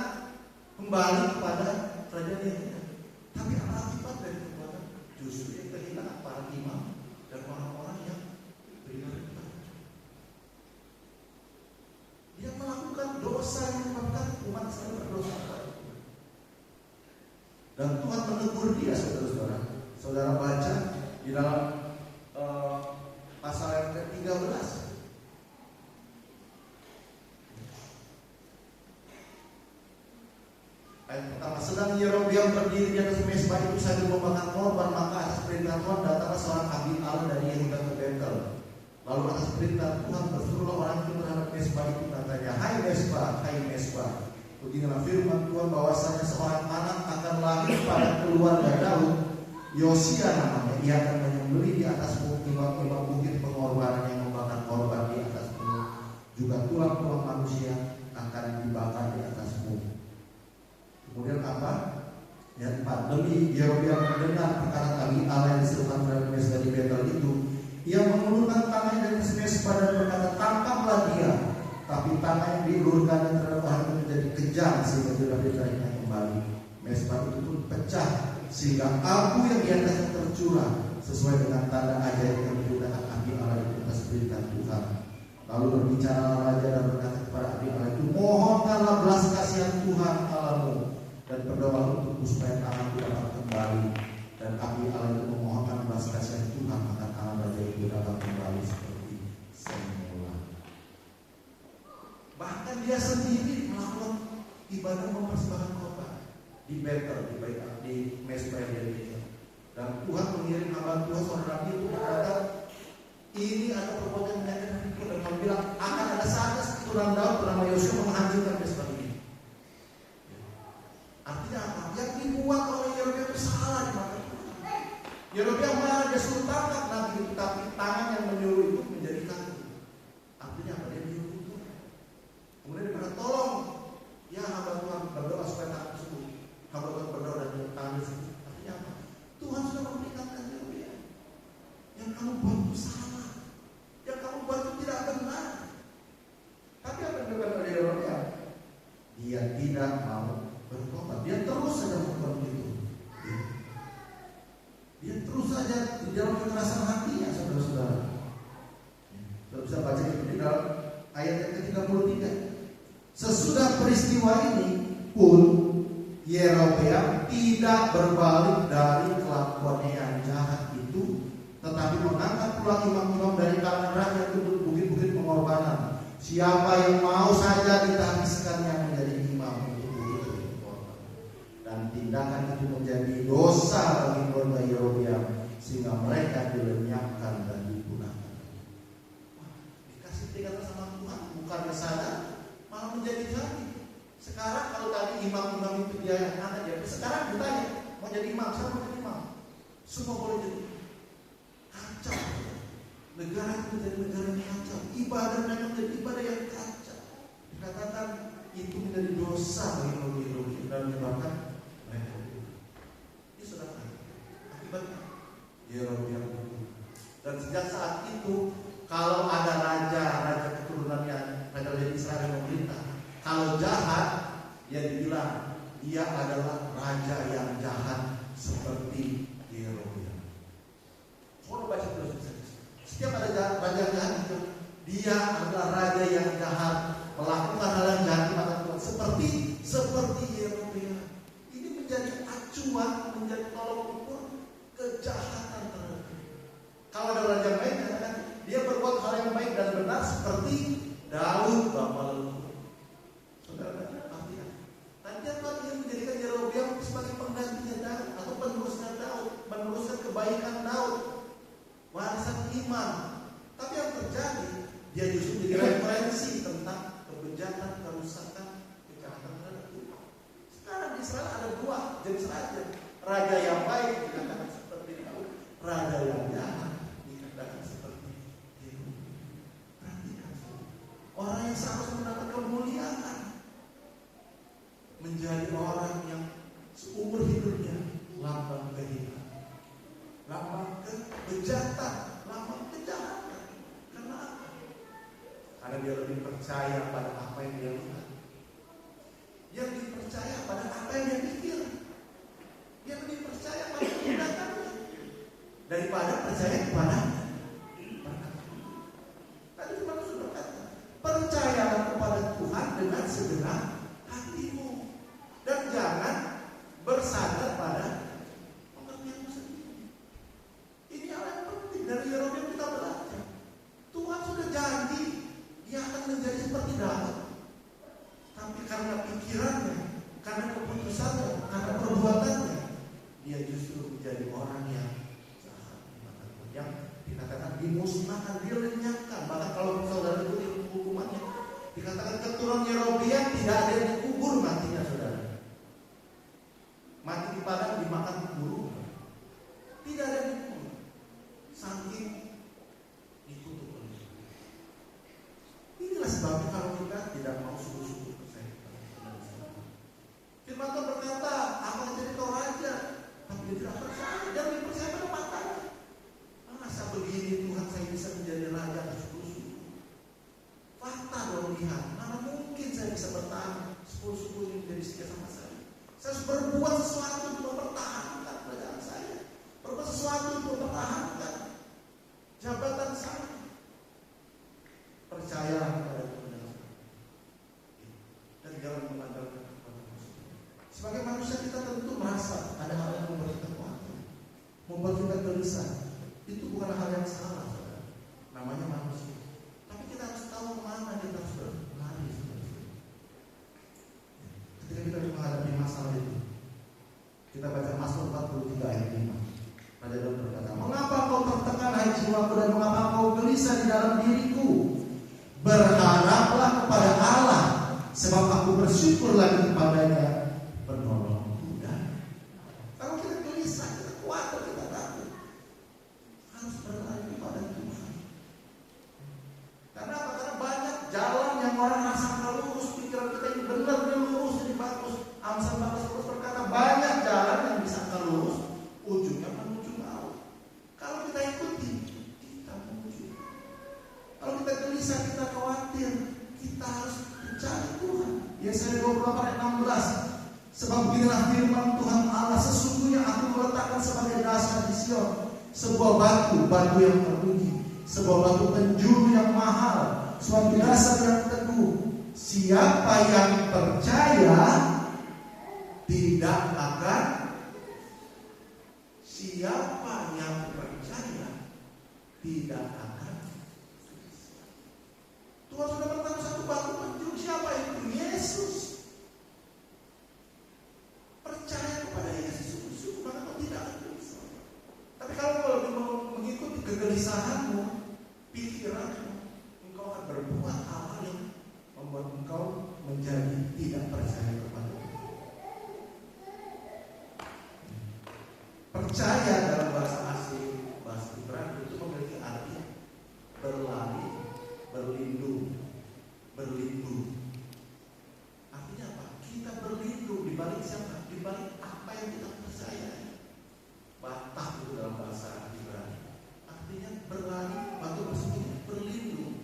kembali kepada kerajaan Yehuda. Tapi apa akibat dari perbuatan? Justru dia kehilangan para imam dan orang-orang yang beribadah kepada Tuhan. Dia melakukan dosa yang menyebabkan umat Israel berdosa kepada Tuhan. Dan Tuhan menegur dia, saudara-saudara. Saudara baca di dalam pasal yang ke-13. Ayat pertama, sedang Yerobeam berdiri di atas mezbah itu sambil membakar korban, maka atas perintah Tuhan datanglah seorang abdi Allah dari Yehuda ke Betel. Lalu atas perintah Tuhan bersuruhlah orang itu terhadap mezbah itu, katanya, hai mezbah, beginilah firman Tuhan bahwasanya seorang anak akan lahir pada keluarga Daud, Yosia namanya, ia akan menyembelih di atasmu imam-imam bukit pengorbanan yang membakar korban di atasmu, juga tulang-tulang manusia akan dibakar di atasmu. Kemudian apa? Yang 4, demi Yerobeam mendengar perkataan abdi Allah yang diserukan terhadap mezbah di Betel itu, ia mengulurkan tangannya dari mezbah dan berkata, tangkaplah tangan yang diulurkan terhadap orang itu menjadi kejam sehingga tidak ditarik kembali. Mesbah itu pun pecah sehingga abu yang di atasnya tercurah sesuai dengan tanda ajaib yang diberitakan api Allah itu atas perintah Tuhan. Lalu berbicara raja dan berkata kepada api Allah itu, mohonkanlah belas kasihan Tuhan Allahmu dan berdoa untukku supaya tanganku dapat kembali. Dan api Allah itu memohonkan belas kasihan Tuhan, maka tangan raja itu dapat kembali seperti semula. Bahkan dia sendiri melakukan ibadah mempersembahkan korban di Betel, di Mesbah yang dia bikin. Dan Tuhan mengirim hamba Tuhan seorang nabi itu berkata, ini ada perbuatan menyakitkan hatiku, dan Tuhan bilang akan ada saatnya keturunan Daud bernama Yosua menghancurkan Mesbah ini. Artinya apa? Yang dibuat oleh Yerobeam itu salah di mata Tuhan. Yerobeam marah, dia suruh tangkap nabi itu, tapi tangan yang menyuruh itu menjadi kaki. Artinya apa? Dia menyuruh Tuhan. Kemudian dia berkata, tolong ya hamba Tuhan berdoa supaya tangan sembuh. Hamba Tuhan berdoa dan tangan sembuh. Artinya apa? Tuhan sudah memperingatkan Yerobeam. Yang kamu buat itu salah. Yang kamu buat itu tidak benar. Tapi apa yang dilakukan oleh Yerobeam? Dia tidak mau bertobat. Dia terus saja melakukan itu. Dia terus saja di dalam kekerasan hatinya, saudara-saudara. Kita bisa baca itu di dalam ayat yang ke-33. Sesudah peristiwa ini pun Yerobeam tidak berbalik dari kelakuannya yang jahat itu, tetapi mengangkat pula imam-imam dari kalangan rakyat untuk bukit-bukit pengorbanan. Siapa yang mau saja ditahbiskannya menjadi imam untuk bukit-bukit pengorbanan. Dan tindakan itu menjadi dosa bagi keluarga Yerobeam sehingga mereka dilenyapkan dan dipunahkan. Dikasih peringatan sama Tuhan, bukannya sadar, malah menjadi jadi. Sekarang kalau tadi imam-imam itu dia yang angkat dia, sekarang ditanya mau jadi imam, siapa mau jadi imam? Semua boleh jadi. Kacau. Negara itu menjadi negara yang kacau. Ibadah mereka menjadi ibadah yang kacau. Dikatakan itu menjadi dosa bagi Yerobeam dan menyebabkan mereka. Ini sudah akibatnya Yerobeam. Dan sejak saat itu, kalau ada raja keturunannya, raja Israel yang memerintah, kalau jahat, dia dibilang dia adalah raja yang jahat seperti Yerobeam. Kalau baca terus, setiap ada raja jahat itu, dia adalah raja yang jahat, melakukan hal yang jahat di mata Tuhan seperti Yerobeam. Ini menjadi acuan, menjadi tolok ukur kejahatan terhadap. Kalau ada raja baik, dia berbuat hal yang baik dan benar seperti Daud bapa leluhur. Saudara, artinya nanti Tuhan ingin menjadikan Yerobeam sebagai penggantinya Daud atau penerusnya Daud, meneruskan kebaikan Daud, warisan iman. Tapi yang terjadi, dia justru menjadi referensi tentang kebejatan, kerusakan, kejahatan terhadap Tuhan. Sekarang di Israel ada dua jenis raja. Raja yang baik dikatakan seperti Daud, raja yang jahat dikatakan seperti Yerobeam. Perhatikan, orang yang seharusnya mendapat kemuliaan menjadi orang yang seumur hidupnya lambang kehinaan, lambang kebejatan, lambang kejahatan. Karena apa? Karena dia lebih percaya pada apa yang dia lihat. Dia lebih percaya pada apa yang dia pikir. Dia lebih percaya pada tindakannya daripada percaya kepada tadi Tuhan sudah berkata, percayalah kepada Tuhan dengan segenap hatimu dan jangan bersandar pada pengertianmu sendiri. Ini hal yang penting dari Yerobeam kita belajar. Tuhan sudah janji dia akan menjadi seperti Daud, tapi karena pikirannya, karena keputusannya, karena perbuatannya, dia justru menjadi orang yang jahat, yang dikatakan dimusnahkan, dilenyapkan. Bahkan kalau saudara ikuti hukumannya, dikatakan keturunan Yerobeam tidak ada yang dikubur matinya, saudara. Mati di padang dimakan burung. Tidak ada yang dikubur. Saking dikutuk oleh Tuhan. Inilah sebabnya kalau kita tidak mau sungguh-sungguh percaya kepada Tuhan. Firman Tuhan berkata, akan jadi kau raja, tapi dia tidak percaya. Dia lebih percaya pada matanya. Masa begini Tuhan saya bisa menjadi raja sungguh-sungguh? Fakta dong. melihat, mana mungkin saya bisa bertahan 10 suku ini menjadi setia sama saya. Saya harus berbuat sesuatu untuk mempertahankan kerajaan saya, berbuat sesuatu untuk mempertahankan jabatan saya. Percayalah kepada Tuhan dan jangan mengandalkan kepada manusia. Sebagai manusia kita tentu merasa ada hal yang membuat kita khawatir, membuat kita gelisah. Itu bukan hal yang salah, saudara. Namanya manusia. Tapi kita harus tahu kemana kita harus berlari. Ketika kita menghadapi masalah itu, kita baca Mazmur 43 ayat 5. Raja Daud berkata, "Mengapa kau tertekan hai jiwaku, dan mengapa kau gelisah di dalam diriku? Berharaplah kepada Allah, sebab aku bersyukur lagi kepadanya, penolongku." Dan kalau kita gelisah, kita khawatir, kita takut, harus berlari kepada Tuhan. Karena apa? Karena banyak jalan yang orang rasa lurus, pikiran kita ini benar, ini lurus, ini bagus. Amsal 14 berkata banyak jalan yang bisa lurus, ujungnya menuju maut. Kalau kita ikuti, kita menuju. Kalau kita gelisah, kita khawatir, kita harus mencari Tuhan. Yesaya 28 ayat 16. Sebab beginilah firman Tuhan Allah, sesungguhnya aku meletakkan sebagai dasar di Sion sebuah batu yang terpuji, sebuah batu penjuru yang mahal, suatu dasar yang teguh. Siapa yang percaya tidak akan, siapa yang percaya tidak akan. Tuhan sudah meletakkan satu batu penjuru. Siapa itu? Yesus. Percaya kepada Yesus, sungguh maka kau tidak akan gelisah. Tapi kalau kau lebih mengikuti kegelisahanmu, pikiranmu, engkau akan berbuat hal yang membuat engkau menjadi tidak percaya kepada Tuhan. Percaya dalam bahasa asing, bahasa Ibrani itu memiliki arti berlari, berlindung. Artinya apa? Kita berlindung di balik siapa? Di balik apa yang kita percaya. Batah itu dalam bahasa Ibrani. Artinya berlari, batu bersembunyi, berlindung.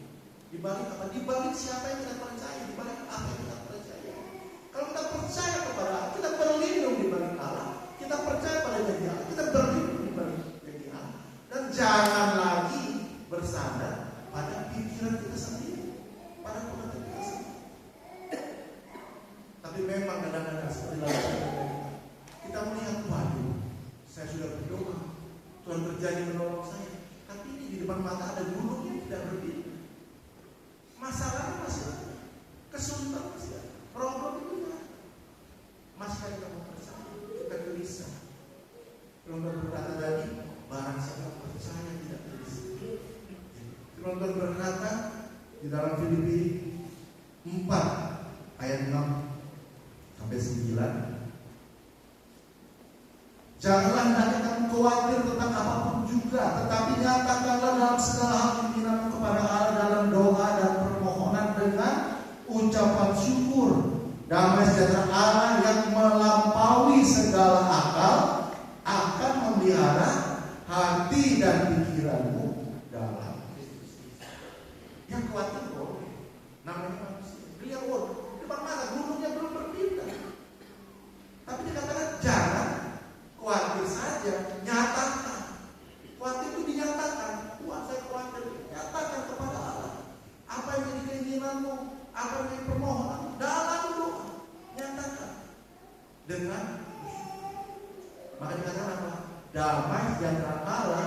Di balik apa? Di balik siapa yang kita percaya, di balik apa yang kita percaya. Kalau kita percaya kepada Allah, kita berlindung di balik Allah. Kita percaya pada janji Allah, kita berlindung di balik janji Allah. Dan jangan lagi bersandar pada pikiran kita sendiri, pada pengertian kita sendiri. Tapi memang kadang-kadang seperti kita melihat, waduh, saya sudah berdoa, Tuhan berjanji menolong saya, tapi ini di depan mata ada gunung yang tidak berdiri. Masalahnya masih ada, kesulitan masih ada, problem itu ada. Masih kita mau percaya, kita gelisah. Tuhan berkata tadi, barang siapa percaya tidak gelisah. Tuhan berkata di dalam Filipi 4 ayat 6 sampai 9. Janganlah hendaknya kamu khawatir tentang apapun juga, tetapi nyatakanlah dalam segala hal keinginanmu kepada Allah dalam doa dan permohonan dengan ucapan syukur. Damai sejahtera Allah yang melampaui segala akal akan memelihara hati dan pikiranmu dalam Kristus. Yang khawatir kok, namanya manusia. Dia depan mata gunungnya belum berpindah. Tapi dikatakan jangan khawatir saja, nyatakan. Khawatir itu dinyatakan. Tuhan, saya khawatir. Nyatakan kepada Allah. Apa yang jadi keinginanmu, apa yang jadi permohonanmu dalam doa. Nyatakan dengan maka dikatakan apa? Damai sejahtera Allah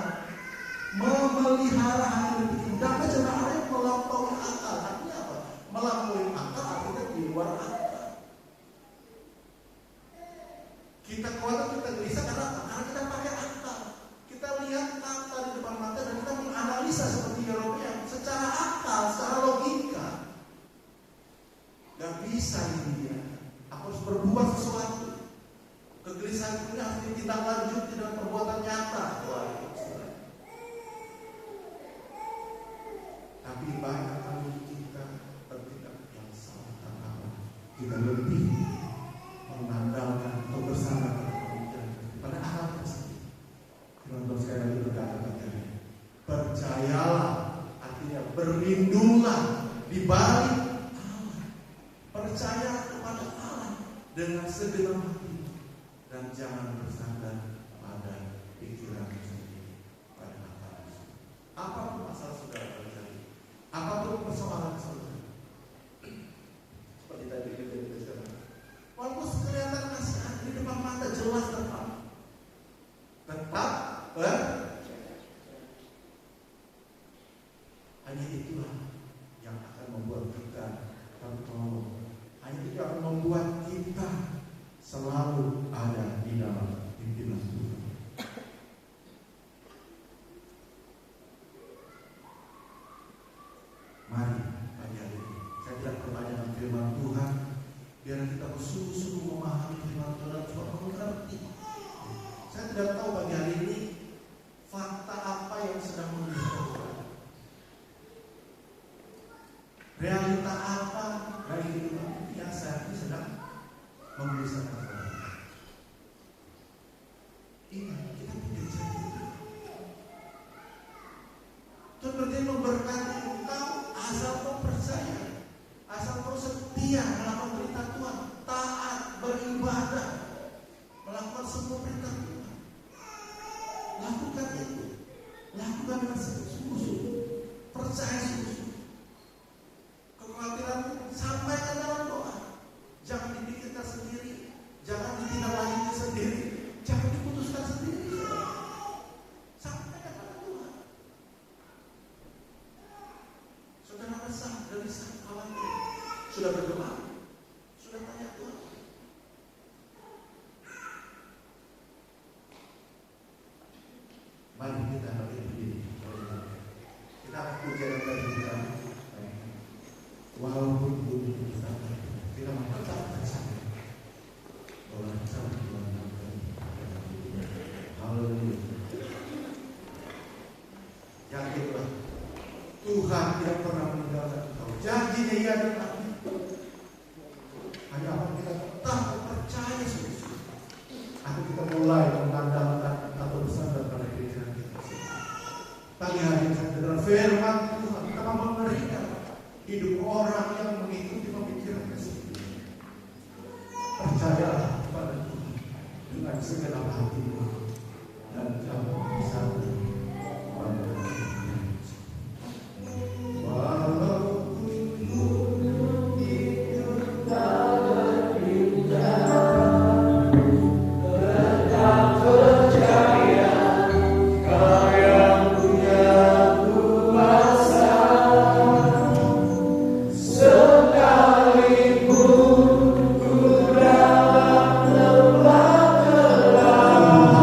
memelihara hati dan pikiran. Damai sejahtera Allah yang melampaui akal. Artinya apa? Melampaui akal artinya di luar akal. Kita khawatir, kita gelisah karena apa? Karena kita pakai akal. Kita lihat fakta di depan mata dan kita menganalisa seperti Yeremia secara akal, secara logika. Gak bisa ini dia. Aku harus berbuat sesuatu. Kegelisahan ini harus ditindaklanjuti dengan perbuatan nyata. Tapi banyak kali kita bertindak yang salah karena kita lebih mengandalkan atau bersama pada akal kita sendiri. Firman sekali lagi berkata, percayalah, artinya berlindunglah di balik percaya kepada Allah dengan segenap hati dan jangan bersandar pada pikiran sendiri, pada akal. Apapun masalah saudara terjadi, apapun persoalan saudara, seperti tadi kita bicara, walaupun kelihatan masih ada di depan mata jelas tetap hanya itulah yang akan membuat kita tertolong. Hanya itu akan membuat kita selalu ada di dalam pimpinan Tuhan. Mari pagi hari ini saya tidak perpanjang firman Tuhan, biar kita bersungguh-sungguh memahami firman Tuhan dan supaya mengerti. Saya tidak tahu pagi hari ini fakta apa yang sedang menggelisakan Tuhan. Realita apa dari kehidupan yang saat ini sedang menggelisahkan Tuhan. Ingat, kita punya janji. Tuhan berjanji memberkati engkau asal kau percaya, asal kau setia melakukan perintah Tuhan, taat, beribadah, melakukan semua perintah Tuhan. Lakukan itu, lakukan dengan sungguh-sungguh, percaya sungguh-sungguh. Kekhawatiran sampaikan dalam doa. Jangan dipikirkan sendiri, jangan ditindaklanjuti sendiri, jangan diputuskan sendiri. Sampaikan pada Tuhan. Saudara resah, gelisah, khawatir, sudah berdoa, sudah tanya Tuhan. Mari kita berdiri. Kita akan pujian dan kita. Walaupun bumi kita tetap bersama bahwa kita menjalankan haleluya. Yakinlah Tuhan tidak pernah meninggalkan engkau. Janjinya ia tetapi hanya apa kita tetap percaya sungguh-sungguh. Aku kita mulai mengandalkan atau bersandar pada pikiran kita. Pagi hari saya dengar firman Tuhan, kita mau mengerikan hidup orang yang mengikuti pemikirannya sendiri. Percayalah kepada Tuhan dengan segenap hatimu dan kamu bisa Sekalipun ku dalam lembah gelap,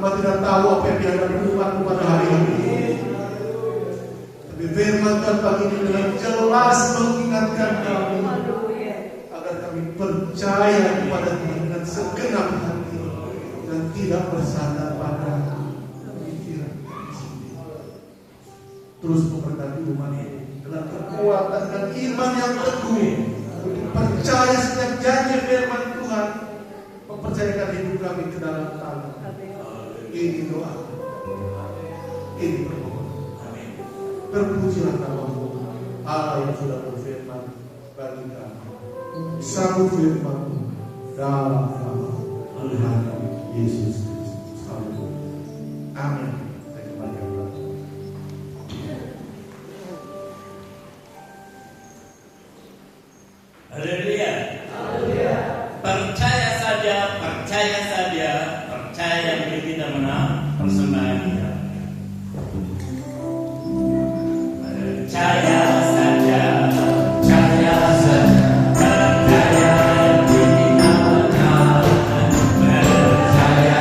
Hamba tidak tahu apa yang dihadapi umat pada hari ini. Tapi firman Tuhan pagi ini dengan jelas mengingatkan kami agar kami percaya kepada Tuhan dengan segenap hati dan tidak bersandar pada pikiran kami sendiri. Terus memberkati umat ini dengan kekuatan dan iman yang teguh, percaya setiap janji firman Tuhan, mempercayakan hidup kami ke dalam tangan. Ini doa, ini permohonan. Terpujilah namamu, Allah yang sudah berfirman bagi kami. Sambut firman-Mu dalam nama Tuhan Yesus Kristus. Haleluya. Amin. Saya kembalikan kepada Tuhan. Haleluya. Percaya saja, percaya saja, percaya yang kita menang persembahan kita. Percaya saja, percaya saja, percaya yang kita menang. Percaya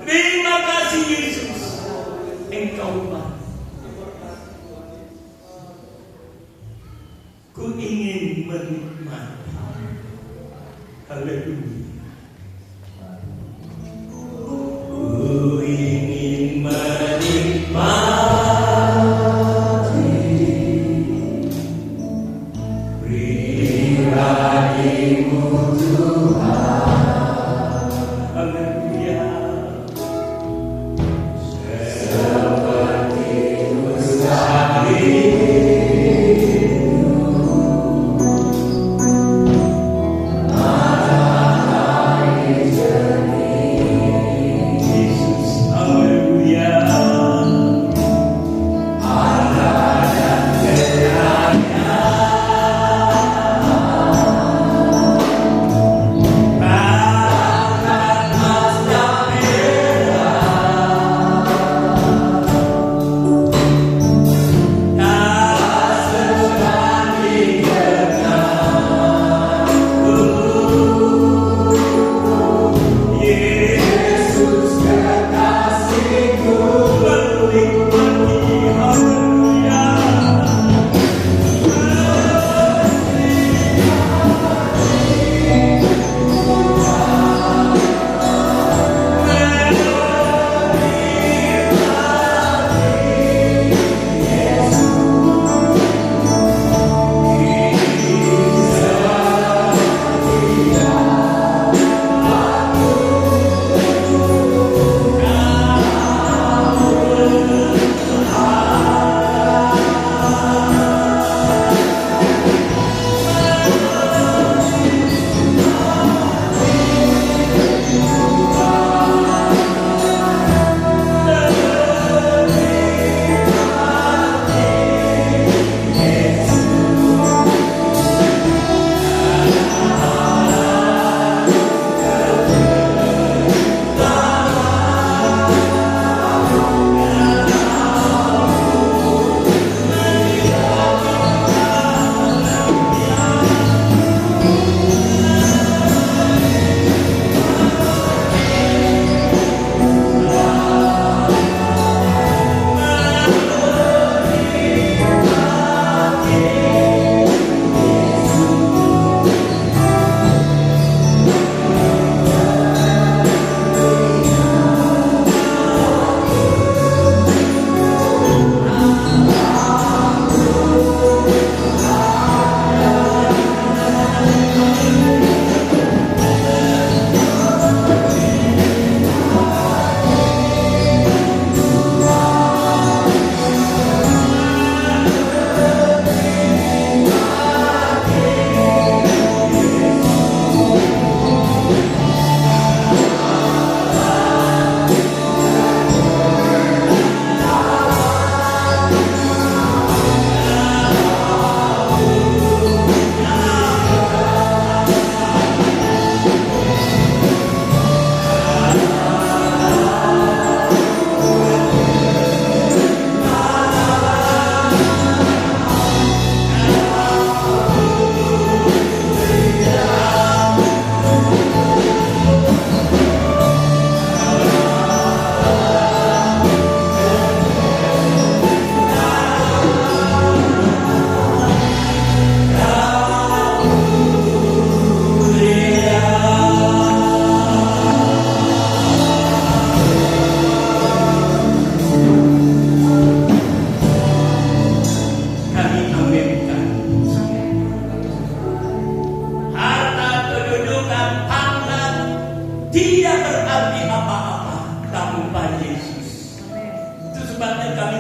Terima kasih Yesus, Engkau Bapa. Ku ingin menikmati. Haleluya. Ku ingin menikmati pribadi-Mu Tuhan. Haleluya. Seperti usahari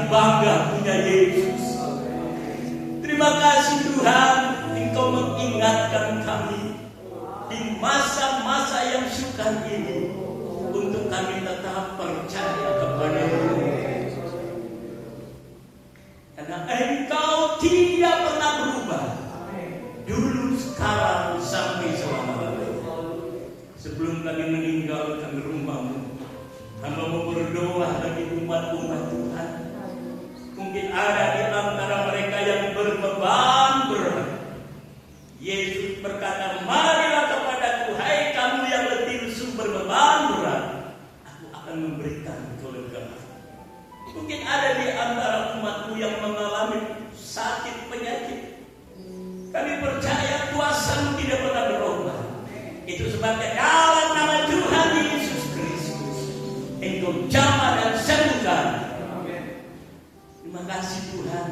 bangga punya Yesus. Terima kasih Tuhan, Engkau mengingatkan kami di masa-masa yang sukar ini untuk kami tetap percaya kepada-Mu. Karena Engkau tidak pernah berubah, dulu, sekarang, sampai selama-lamanya. Sebelum kami meninggalkan rumah-Mu, hamba-Mu berdoa bagi umat-umat Tuhan. Mungkin ada di antara mereka yang berbeban berat. Yesus berkata, marilah kepadaku, hai kamu yang letih lesu berbeban akan memberikan kelegaan. Mungkin ada di antara umatmu yang mengalami sakit penyakit. Kami percaya kuasa-Mu tidak pernah berubah. Itu sebabnya dalam nama Tuhan Yesus Kristus, Engkau jamah dan sembuhkan. Terima kasih Tuhan.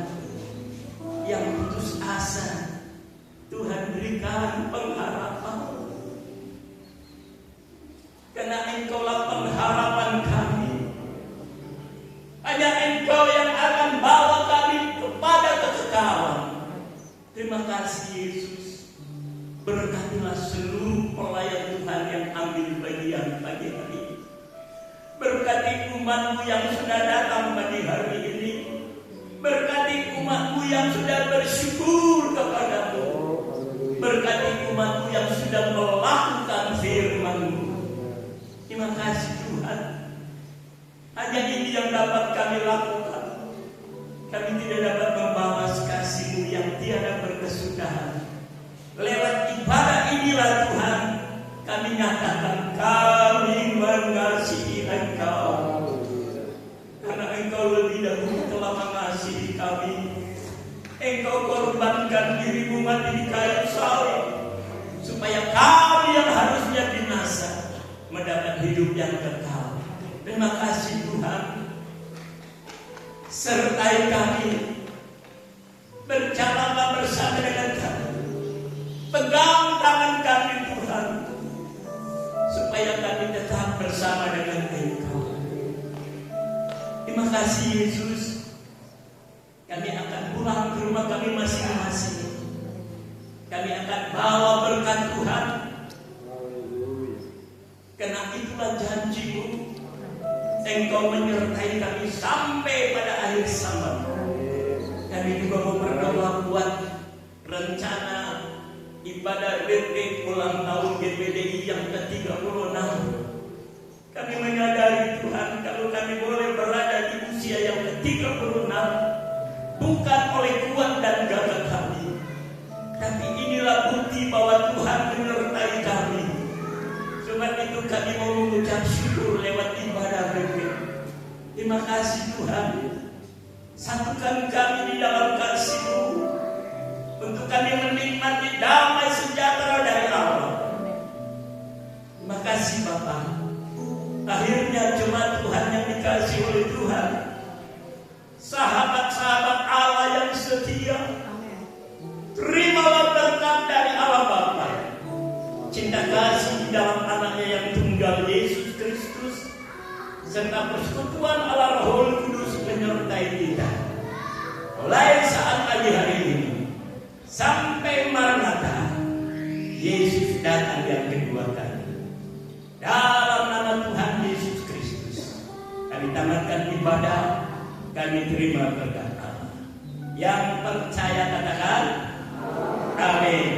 Yang putus asa, Tuhan berikan pengharapan. Karena Engkaulah pengharapan kami. Hanya Engkau yang akan bawa kami kepada kekekalan. Terima kasih Yesus. Berkatilah seluruh pelayan Tuhan yang ambil bagian pagi hari ini. Berkati umat-Mu yang sudah datang pagi hari ini. Berkati umat-Mu yang sudah bersyukur kepada-Mu. Berkati umat-Mu yang sudah melakukan firman-Mu. Terima kasih Tuhan. Hanya ini yang dapat kami lakukan. Kami tidak dapat membalas kasih-Mu yang tiada berkesudahan. Lewat ibadah inilah Tuhan, kami nyatakan kami mengasihi Engkau. Karena Engkau lebih dahulu telah mengasihi kami. Engkau korbankan diri-Mu mati di kayu salib, supaya kami yang harusnya binasa mendapat hidup yang kekal. Terima kasih Tuhan. Sertai kami. Berjalanlah bersama dengan kami. Pegang tangan kami Tuhan, supaya kami tetap bersama dengan Engkau. Terima kasih Yesus. Kami akan pulang ke rumah kami masing-masing. Kami akan bawa berkat Tuhan. Karena itulah janji-Mu. Engkau menyertai kami sampai pada akhir zaman. Kami juga mau berdoa buat rencana ibadah retreat ulang tahun GPDI yang ke-36. Kami menyadari Tuhan, kalau kami boleh berada di usia yang ke-36, bukan oleh kuat dan gagah kami, tapi inilah bukti bahwa Tuhan menyertai kami. Sebab itu kami mau mengucap syukur lewat ibadah retreat. Terima kasih Tuhan. Satukan kami di dalam kasih-Mu, untuk kami menikmati damai sejahtera dari Allah. Terima kasih Bapa. Akhirnya jemaat Tuhan yang dikasihi oleh Tuhan, sahabat-sahabat Allah yang setia, terimalah berkat dari Allah Bapa, cinta kasih di dalam anaknya yang tunggal Yesus Kristus, serta persekutuan Allah Roh Kudus menyertai kita mulai saat pagi hari ini sampai Maranatha, Yesus datang yang kedua kali. Dalam nama Tuhan Yesus Kristus, kami tamatkan ibadah, kami terima berkat Allah. Yang percaya katakan amin.